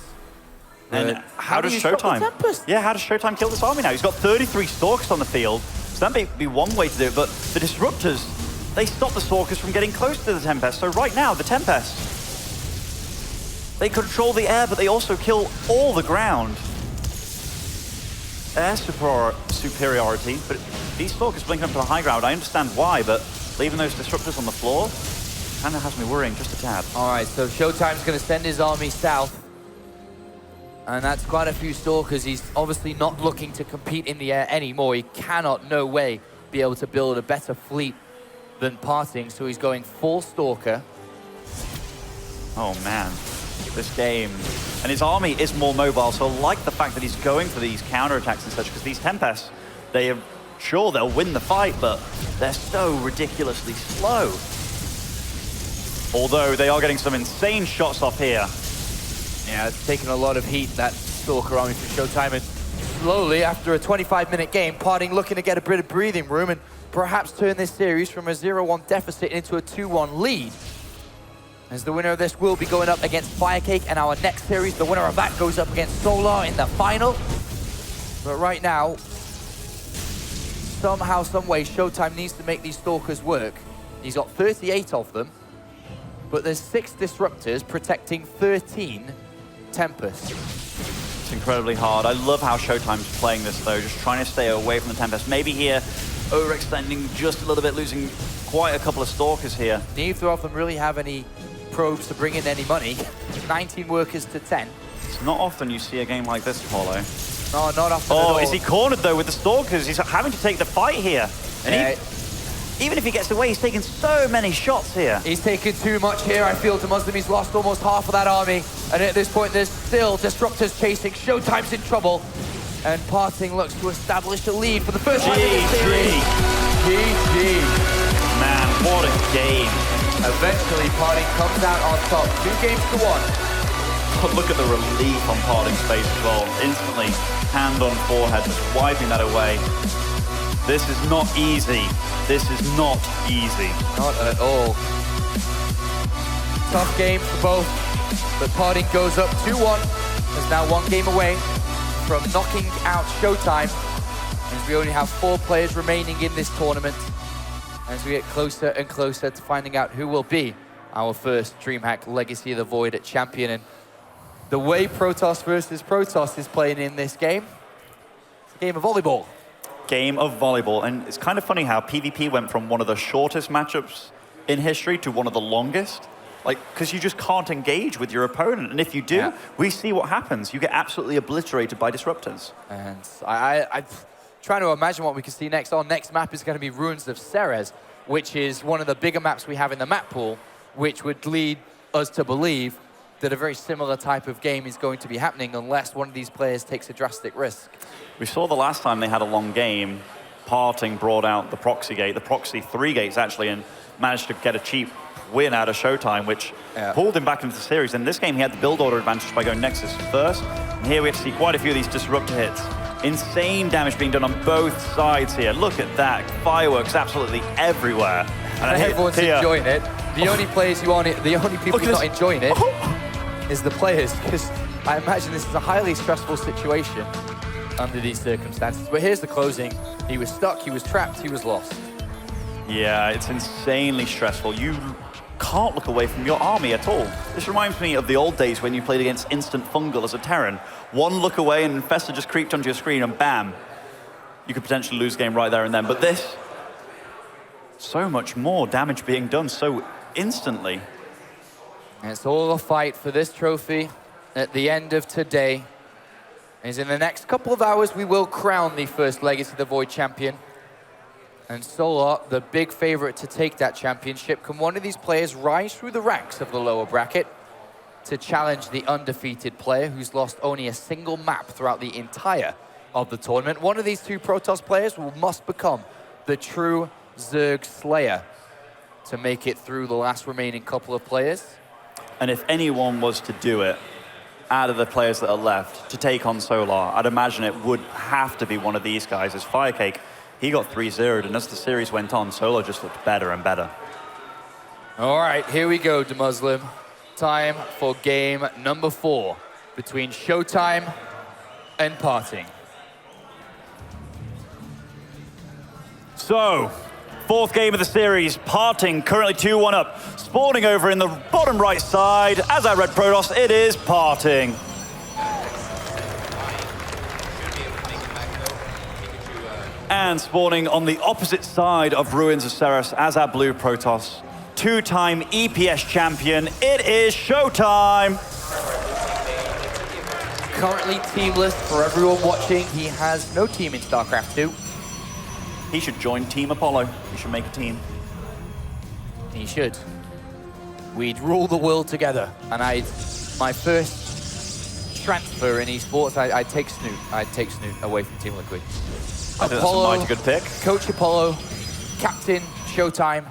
And how does do you stop the Showtime? Tempest? Yeah, how does Showtime kill this army now? He's got 33 Stalkers on the field, so that may be one way to do it, but the Disruptors, they stop the Stalkers from getting close to the Tempest. So right now, the Tempest, they control the air, but they also kill all the ground. Air superiority, but these Stalkers blink up to the high ground. I understand why, but leaving those Disruptors on the floor kind of has me worrying just a tad. All right, so Showtime's going to send his army south. And that's quite a few Stalkers. He's obviously not looking to compete in the air anymore. He cannot, no way, be able to build a better fleet than PartinG, so he's going full Stalker. Oh man, this game. And his army is more mobile, so I like the fact that he's going for these counterattacks and such, because these Tempests, they are sure they'll win the fight, but they're so ridiculously slow. Although they are getting some insane shots off here. Yeah, it's taken a lot of heat, that Stalker army for Showtime. And slowly, after a 25-minute game, PartinG looking to get a bit of breathing room and perhaps turn this series from a 0-1 deficit into a 2-1 lead. As the winner of this will be going up against Firecake, and our next series, the winner of that goes up against Solar in the final. But right now, somehow, some way, Showtime needs to make these Stalkers work. He's got 38 of them, but there's 6 Disruptors protecting 13 Tempests. It's incredibly hard. I love how Showtime's playing this, though, just trying to stay away from the Tempest. Maybe here, overextending just a little bit, losing quite a couple of Stalkers here. Neither of them really have any probes to bring in any money. 19 workers to 10. It's not often you see a game like this, Paulo. No, not often at all. Is he cornered, though, with the Stalkers? He's having to take the fight here. And even if he gets away, he's taking so many shots here. He's taken too much here, I feel, to Muslim. He's lost almost half of that army. And at this point, there's still Disruptors chasing. Showtime's in trouble. And PartinG looks to establish a lead for the first time in this series. GG. Man, what a game. Eventually, PartinG comes out on top. 2 games to 1. Oh, look at the relief on PartinG's face as well. Instantly, hand on forehead, just wiping that away. This is not easy. This is not easy. Not at all. Tough game for both, but PartinG goes up 2-1. Is now 1 game away from knocking out Showtime, as we only have 4 players remaining in this tournament, as we get closer and closer to finding out who will be our first DreamHack Legacy of the Void champion. And the way Protoss versus Protoss is playing in this game, it's a game of volleyball. Game of volleyball. And it's kind of funny how PvP went from one of the shortest matchups in history to one of the longest. Like, because you just can't engage with your opponent. And if you do, we see what happens. You get absolutely obliterated by disruptors. And I'm trying to imagine what we can see next. Our next map is going to be Ruins of Ceres, which is one of the bigger maps we have in the map pool, which would lead us to believe that a very similar type of game is going to be happening unless one of these players takes a drastic risk. We saw the last time they had a long game, PartinG brought out the proxy gate, the proxy 3 gates actually, and managed to get a cheap win out of Showtime, which pulled him back into the series. In this game, he had the build order advantage by going Nexus first. And here we have to see quite a few of these disruptor hits. Insane damage being done on both sides here. Look at that. Fireworks absolutely everywhere. And everyone's enjoying it. The only players who aren't, the only people who are not enjoying it is the players, because I imagine this is a highly stressful situation under these circumstances. But here's the closing. He was stuck, he was trapped, he was lost. Yeah, it's insanely stressful. You can't look away from your army at all. This reminds me of the old days when you played against Instant Fungal as a Terran. One look away and Infestor just creeped onto your screen and bam, you could potentially lose the game right there and then. But this, so much more damage being done so instantly. And it's all a fight for this trophy at the end of today. As in the next couple of hours, we will crown the first Legacy of the Void champion. And Solar, the big favorite to take that championship. Can one of these players rise through the ranks of the lower bracket to challenge the undefeated player who's lost only a single map throughout the entire of the tournament? One of these 2 Protoss players must become the true Zerg Slayer to make it through the last remaining couple of players. And if anyone was to do it, out of the players that are left, to take on Solar, I'd imagine it would have to be one of these guys. As Firecake, he got 3-0'd, and as the series went on, Solar just looked better and better. All right, here we go, DeMuslim. Time for game number 4 between Showtime and PartinG. So, 4th game of the series, PartinG currently 2-1 up. Spawning over in the bottom right side, as I read Protoss, it is PartinG. And spawning on the opposite side of Ruins of Ceres as our blue Protoss, 2-time EPS champion, it is Showtime. Currently teamless for everyone watching. He has no team in StarCraft 2. He should join Team Apollo. He should make a team. He should. We'd rule the world together. And my first transfer in esports, I'd take Snoot. I'd take Snoot away from Team Liquid. I think that's a mighty good pick. Coach Apollo, Captain Showtime,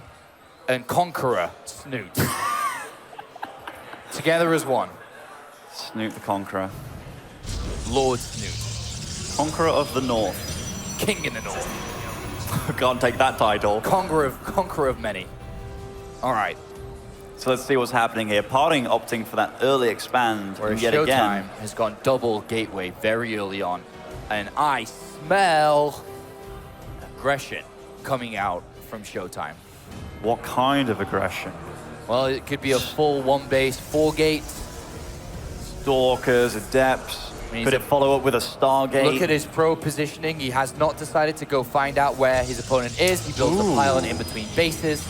and Conqueror Snoot. Together as one. Snoot the Conqueror. Lord Snoot. Conqueror of the North. King in the North. Can't take that title. Conqueror of many. All right. So let's see what's happening here. PartinG opting for that early expand. Whereas yet Showtime again has gone double gateway very early on. And I smell aggression coming out from Showtime. What kind of aggression? Well, it could be a full 1 base, 4 gate. Stalkers, Adepts. Could it follow up with a Stargate? Look at his pro positioning. He has not decided to go find out where his opponent is. He builds a pylon in between bases.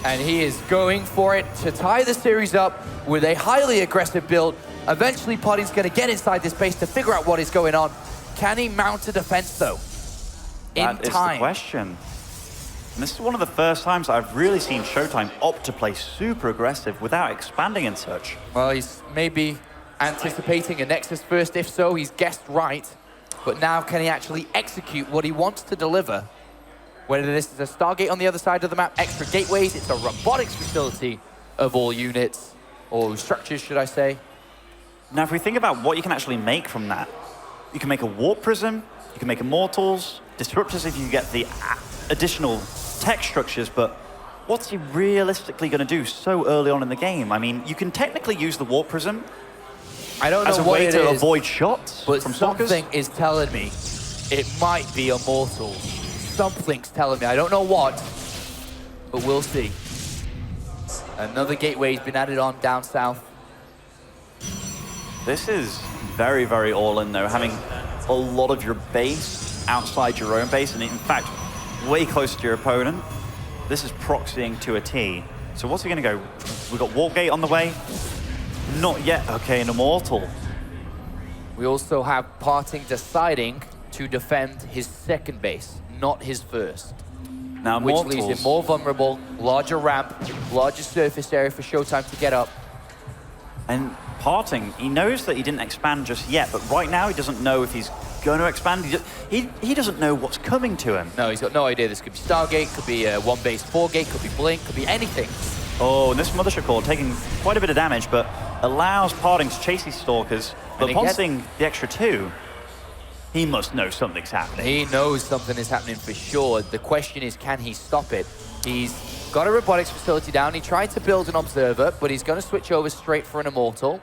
And he is going for it to tie the series up with a highly aggressive build. Eventually, PartinG's going to get inside this base to figure out what is going on. Can he mount a defense, though? That is the question. And this is one of the first times I've really seen Showtime opt to play super aggressive without expanding and such. Well, he's maybe anticipating a Nexus first. If so, he's guessed right. But now can he actually execute what he wants to deliver? Whether this is a Stargate on the other side of the map, extra gateways, it's a robotics facility of all units, or structures, should I say. Now, if we think about what you can actually make from that, you can make a warp prism, You can make immortals, disruptors if you get the additional tech structures, but what's he realistically going to do so early on in the game? I mean, you can technically use the warp prism I don't know as a what way it to is, avoid shots but from stalkers. something is telling me it might be immortals. Something's telling me. I don't know what, but we'll see. Another gateway's been added on down south. This is very, very all-in, though, having a lot of your base outside your own base, and in fact, way close to your opponent. This is proxying to a T. So what's he going to go? We've got Warp Gate on the way. Not yet. Okay, an Immortal. We also have PartinG deciding to defend his second base, not his first. Now, Which Immortals, leaves him more vulnerable, larger ramp, larger surface area for Showtime to get up. and PartinG, he knows that he didn't expand just yet, but right now he doesn't know if he's going to expand. He doesn't know what's coming to him. No, he's got no idea. This could be Stargate, could be one base 4 gate, could be Blink, could be anything. Oh, and this Mothership Core taking quite a bit of damage, but allows PartinG to chase these Stalkers. But upon seeing the extra 2, he must know something's happening. He knows something is happening for sure. The question is, can he stop it? He's got a robotics facility down. He tried to build an observer, but he's going to switch over straight for an Immortal.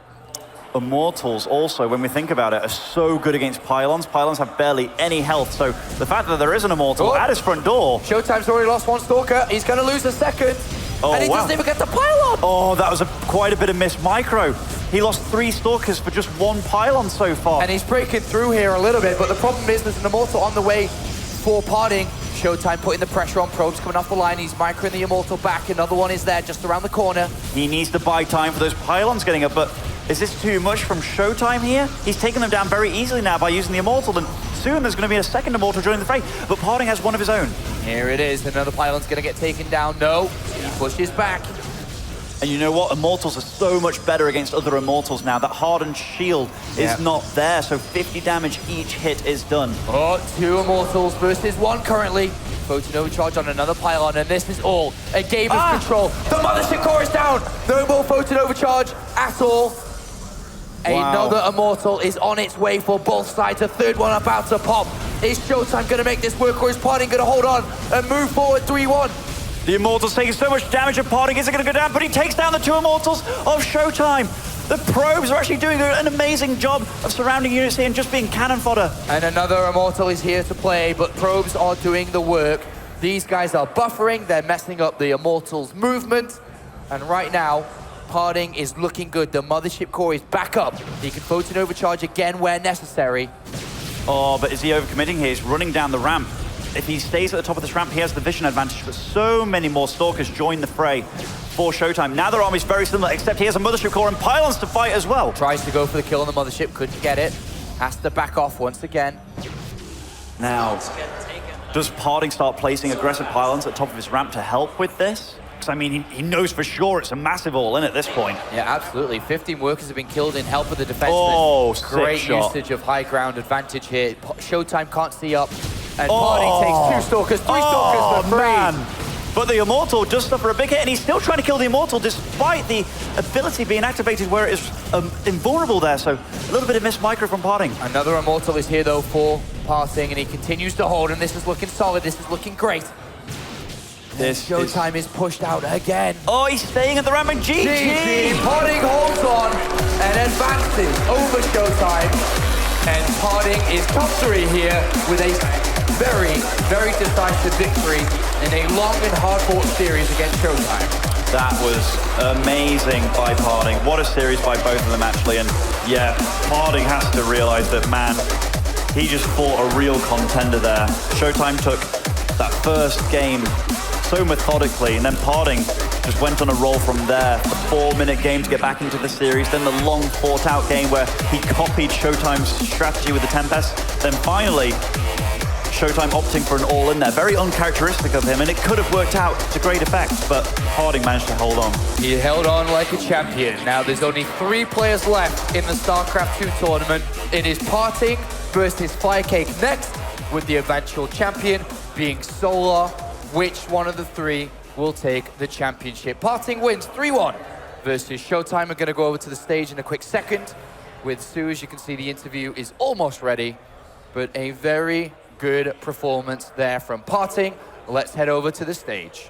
Immortals also, when we think about it, are so good against Pylons. Pylons have barely any health, so the fact that there is an Immortal at his front door... Showtime's already lost one Stalker. He's going to lose a second. Oh, and he doesn't even get the Pylon! Oh, that was quite a bit of missed micro. He lost 3 Stalkers for just 1 Pylon so far. And he's breaking through here a little bit, but the problem is there's an Immortal on the way for PartinG. Showtime putting the pressure on. Probes coming off the line. He's microing the Immortal back. Another one is there just around the corner. He needs to buy time for those Pylons getting up, but is this too much from Showtime here? He's taking them down very easily now by using the Immortal, and soon there's going to be a second Immortal joining the fray, but PartinG has one of his own. Here it is. Another Pylon's going to get taken down. No, he pushes back. And you know what? Immortals are so much better against other Immortals now. That hardened shield is not there, so 50 damage each hit is done. Oh, 2 Immortals versus 1 currently. Photon overcharge on another Pylon, and this is all a game of control. The Mothership Core is down. No more Photon overcharge at all. Wow. Another Immortal is on its way for both sides. A third one about to pop. Is Showtime going to make this work, or is PartinG going to hold on and move forward 3-1? The Immortal's taking so much damage at PartinG. Is it going to go down? But he takes down the 2 Immortals of Showtime. The probes are actually doing an amazing job of surrounding units here and just being cannon fodder. And another Immortal is here to play, but probes are doing the work. These guys are buffering. They're messing up the Immortal's movement. And right now, PartinG is looking good. The Mothership Core is back up. He can Photon overcharge again where necessary. Oh, but is he overcommitting here? He's running down the ramp. If he stays at the top of this ramp, he has the vision advantage, but so many more Stalkers join the fray for Showtime. Now their army's very similar, except he has a Mothership Core and Pylons to fight as well. Tries to go for the kill on the Mothership, couldn't get it. Has to back off once again. Now, does PartinG start placing aggressive Pylons at the top of his ramp to help with this? Because, I mean, he knows for sure it's a massive all-in at this point. Yeah, absolutely. 15 workers have been killed in help of the defense. Oh, great shot. usage of high ground advantage here. Showtime can't see up. And PartinG takes 2 Stalkers, 3 Stalkers for free. Man. But the Immortal does suffer a big hit, and he's still trying to kill the Immortal despite the ability being activated where it is invulnerable there. So a little bit of missed micro from PartinG. Another Immortal is here, though, for PartinG, and he continues to hold, and this is looking solid. This is looking great. This Showtime is pushed out again. Oh, he's staying at the ramp, and GG! PartinG holds on and advances over Showtime. And PartinG is top 3 here with a very, very decisive victory in a long and hard-fought series against Showtime. That was amazing by PartinG. What a series by both of them, actually. And yeah, PartinG has to realize that, man, he just fought a real contender there. Showtime took that first game so methodically, and then PartinG just went on a roll from there. The 4-minute game to get back into the series, then the long fought-out game where he copied Showtime's strategy with the Tempest. Then finally, Showtime opting for an all-in there. Very uncharacteristic of him, and it could have worked out to great effect, but PartinG managed to hold on. He held on like a champion. Now there's only 3 players left in the StarCraft 2 tournament. It is PartinG versus Firecake next, with the eventual champion being Solar. Which one of the 3 will take the championship? PartinG wins 3-1 versus Showtime. We're going to go over to the stage in a quick second with Sue. As you can see, the interview is almost ready. but a very good performance there from PartinG. Let's head over to the stage.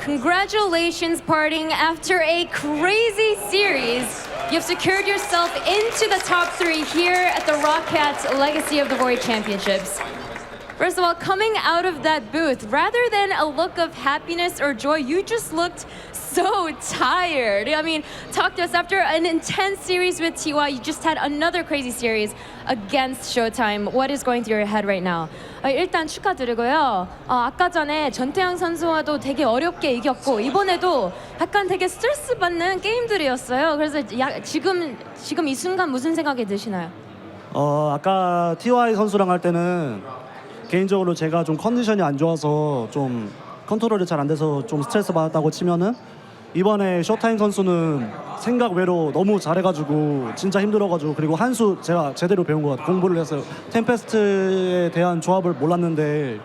Congratulations, PartinG. After a crazy series, you've secured yourself into the top 3 here at the ROCCAT Legacy of the Void Championships. First of all, coming out of that booth, rather than a look of happiness or joy, you just looked so tired. I mean, talk to us. After an intense series with TY, you just had another crazy series against Showtime. What is going through your head right now? 일단 축하드리고요. 아까 전에 전태양 선수와도 되게 어렵게 이겼고 이번에도 약간 되게 스트레스 받는 게임들이었어요. 그래서 지금 이 순간 무슨 생각이 드시나요? 아까 TY 선수랑 할 때는 개인적으로 제가 좀 컨디션이 안 좋아서 좀 컨트롤이 잘 안 돼서 좀 스트레스 받았다고 치면은 이번에 쇼타임 선수는 생각 외로 너무 잘해가지고 진짜 힘들어가지고 그리고 한 수 제가 제대로 배운 것 같아요. 공부를 했어요. 템페스트에 대한 조합을 몰랐는데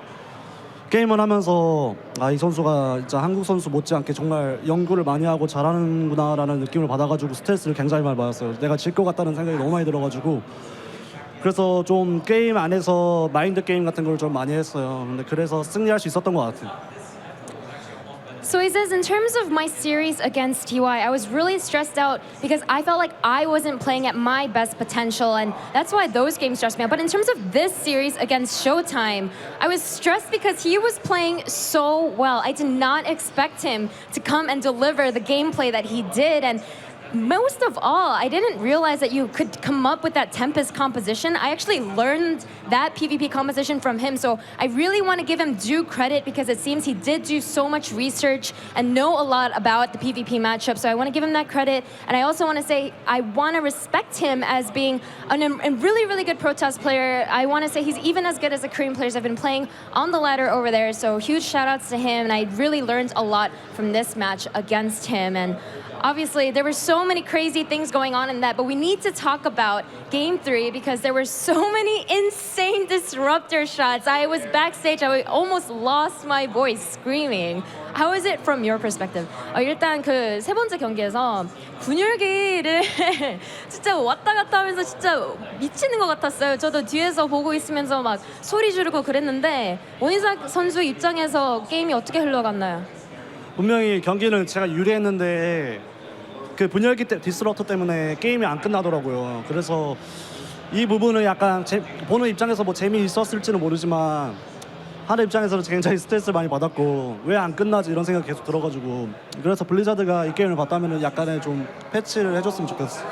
게임을 하면서 이 선수가 진짜 한국 선수 못지않게 정말 연구를 많이 하고 잘하는구나라는 느낌을 받아가지고 스트레스를 굉장히 많이 받았어요. 내가 질 것 같다는 생각이 너무 많이 들어가지고 그래서 좀 게임 안에서 마인드 게임 같은 걸 좀 많이 했어요. 근데 그래서 승리할 수 있었던 것 같아요. So he says, in terms of my series against TY, I was really stressed out because I felt like I wasn't playing at my best potential, and that's why those games stressed me out. But in terms of this series against Showtime, I was stressed because he was playing so well. I did not expect him to come and deliver the gameplay that he did, and most of all, I didn't realize that you could come up with that Tempest composition. I actually learned that PvP composition from him, so I really want to give him due credit because it seems he did do so much research and know a lot about the PvP matchup, so I want to give him that credit. And I also want to say I want to respect him as being a really, really good Protoss player. I want to say he's even as good as the Korean players I've been playing on the ladder over there, so huge shout outs to him, and I really learned a lot from this match against him. And obviously, there were so many crazy things going on in that, but we need to talk about Game 3 because there were so many insane disruptor shots. I was backstage, I almost lost my voice screaming. How is it from your perspective? 일단 그 세 번째 경기에서 분열기를 진짜 왔다 갔다 하면서 진짜 미치는 것 같았어요. 저도 뒤에서 보고 있으면서 막 소리 지르고 그랬는데 원희삭 선수 입장에서 게임이 어떻게 흘러갔나요? 분명히 경기는 제가 유리했는데 그 분열기 디스러터 때문에 게임이 안 끝나더라고요. 그래서 이 부분은 약간 보는 입장에서 뭐 재미있었을지는 모르지만 하는 입장에서는 굉장히 스트레스를 많이 받았고 왜 안 끝나지 이런 생각이 계속 들어가지고 그래서 블리자드가 이 게임을 봤다면 약간의 좀 패치를 해줬으면 좋겠어요.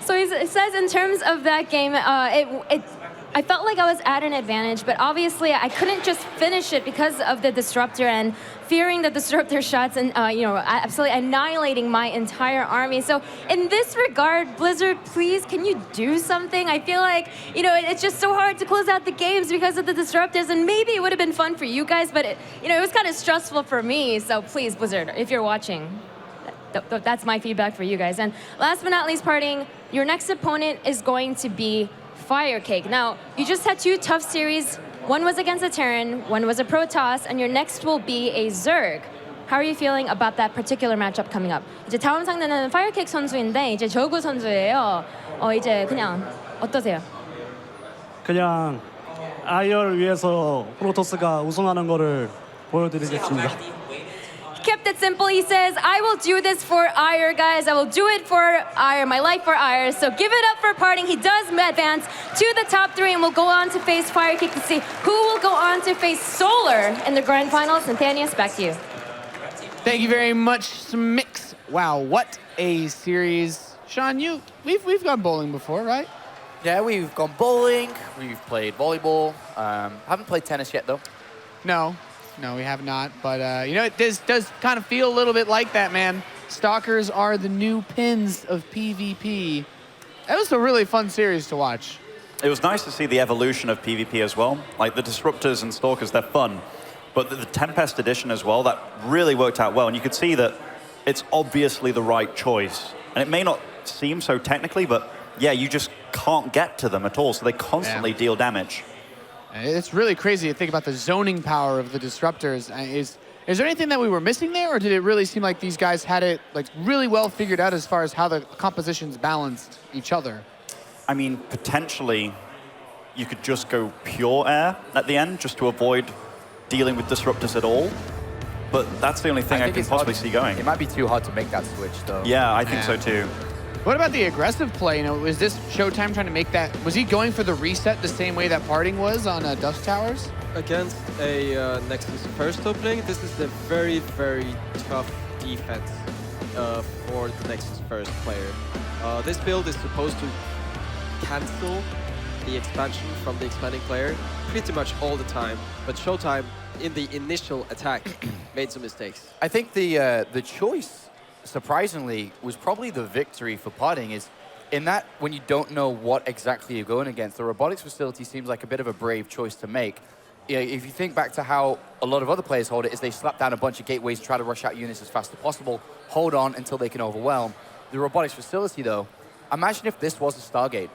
So it says in terms of that game, I felt like I was at an advantage, but obviously I couldn't just finish it because of the disruptor and fearing the disruptor shots and absolutely annihilating my entire army. So in this regard, Blizzard, please, can you do something? I feel like it's just so hard to close out the games because of the disruptors, and maybe it would have been fun for you guys, but it was kind of stressful for me. So please, Blizzard, if you're watching, that's my feedback for you guys. And last but not least, PartinG, your next opponent is going to be Firecake. Now, you just had 2 tough series. One was against a Terran, one was a Protoss, and your next will be a Zerg. How are you feeling about that particular matchup coming up? 이제 다음 상대는 Firecake 선수인데 이제 저그 선수예요. 이제 그냥 어떠세요? 그냥 아이어를 위해서 프로토스가 우승하는 거를 보여드리겠습니다. Kept it simple. He says, I will do this for Ire, guys. I will do it for Ire, my life for Ire. So give it up for PartinG. He does advance to the top 3 and will go on to face Firecake to see who will go on to face Solar in the grand finals. Nathaniel, back to you. Thank you very much, Smix. Wow, what a series. Sean, we've gone bowling before, right? Yeah, we've gone bowling, we've played volleyball. Haven't played tennis yet, though. No, we have not. But, it does kind of feel a little bit like that, man. Stalkers are the new pins of PvP. That was a really fun series to watch. It was nice to see the evolution of PvP as well. Like the Disruptors and Stalkers, they're fun. But the Tempest edition as well, that really worked out well. And you could see that it's obviously the right choice. And it may not seem so technically, but yeah, you just can't get to them at all. So they constantly deal damage. It's really crazy to think about the zoning power of the Disruptors. Is there anything that we were missing there, or did it really seem like these guys had it really well figured out as far as how the compositions balanced each other? I mean, potentially, you could just go pure air at the end, just to avoid dealing with disruptors at all. But that's the only thing I can possibly see going. It might be too hard to make that switch, though. Yeah, I think so too. What about the aggressive play? You know, was this Showtime trying to make that? Was he going for the reset the same way that PartinG was on Dust Towers? Against a Nexus first opening, this is a very, very tough defense for the Nexus first player. This build is supposed to cancel the expansion from the expanding player pretty much all the time, but Showtime in the initial attack made some mistakes. I think the choice, surprisingly, was probably the victory for PartinG. Is in that when you don't know what exactly you're going against, the robotics facility seems like a bit of a brave choice to make. You know, if you think back to how a lot of other players hold it, is they slap down a bunch of gateways, try to rush out units as fast as possible, hold on until they can overwhelm. The robotics facility, though, imagine if this was a Stargate.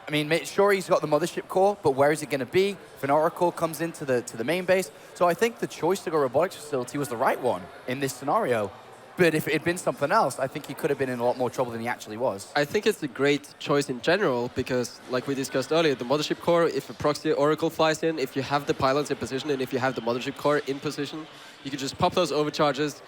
I mean, sure, he's got the mothership core, but where is it going to be? If an Oracle comes into the main base. So I think the choice to go robotics facility was the right one in this scenario. But if it had been something else, I think he could have been in a lot more trouble than he actually was. I think it's a great choice in general because, like we discussed earlier, the mothership core, if a proxy Oracle flies in, if you have the pylons in position and if you have the mothership core in position, you can just pop those overcharges,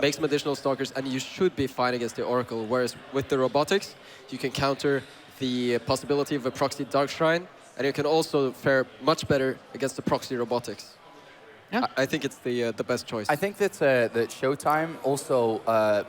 make some additional stalkers, and you should be fine against the Oracle. Whereas with the robotics, you can counter the possibility of a proxy Dark Shrine, and you can also fare much better against the proxy robotics. Yeah. I think it's the best choice. I think that that Showtime also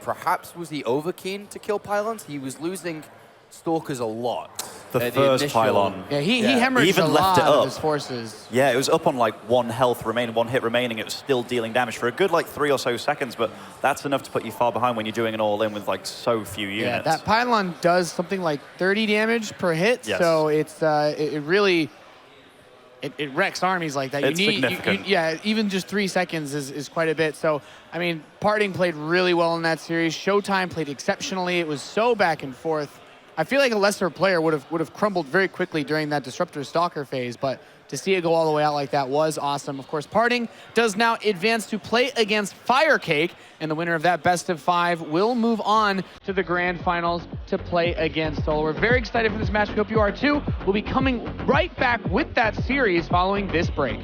perhaps was he over keen to kill pylons. He was losing stalkers a lot. The first pylon. Yeah, he hemorrhaged He even a left lot it up. of his forces. Yeah, it was up on like one hit remaining. It was still dealing damage for a good like 3 or so seconds, but that's enough to put you far behind when you're doing an all-in with like so few units. Yeah, that pylon does something like 30 damage per hit, Yes. so it's it really it wrecks armies like that. It's significant. Yeah, even just 3 seconds is quite a bit. So I mean, PartinG played really well in that series. Showtime played exceptionally. It was so back and forth. I feel like a lesser player would have crumbled very quickly during that Disruptor Stalker phase, but to see it go all the way out like that was awesome. Of course, PartinG does now advance to play against Firecake, and the winner of that best of 5 will move on to the grand finals to play against Solar. We're very excited for this match. We hope you are too. We'll be coming right back with that series following this break.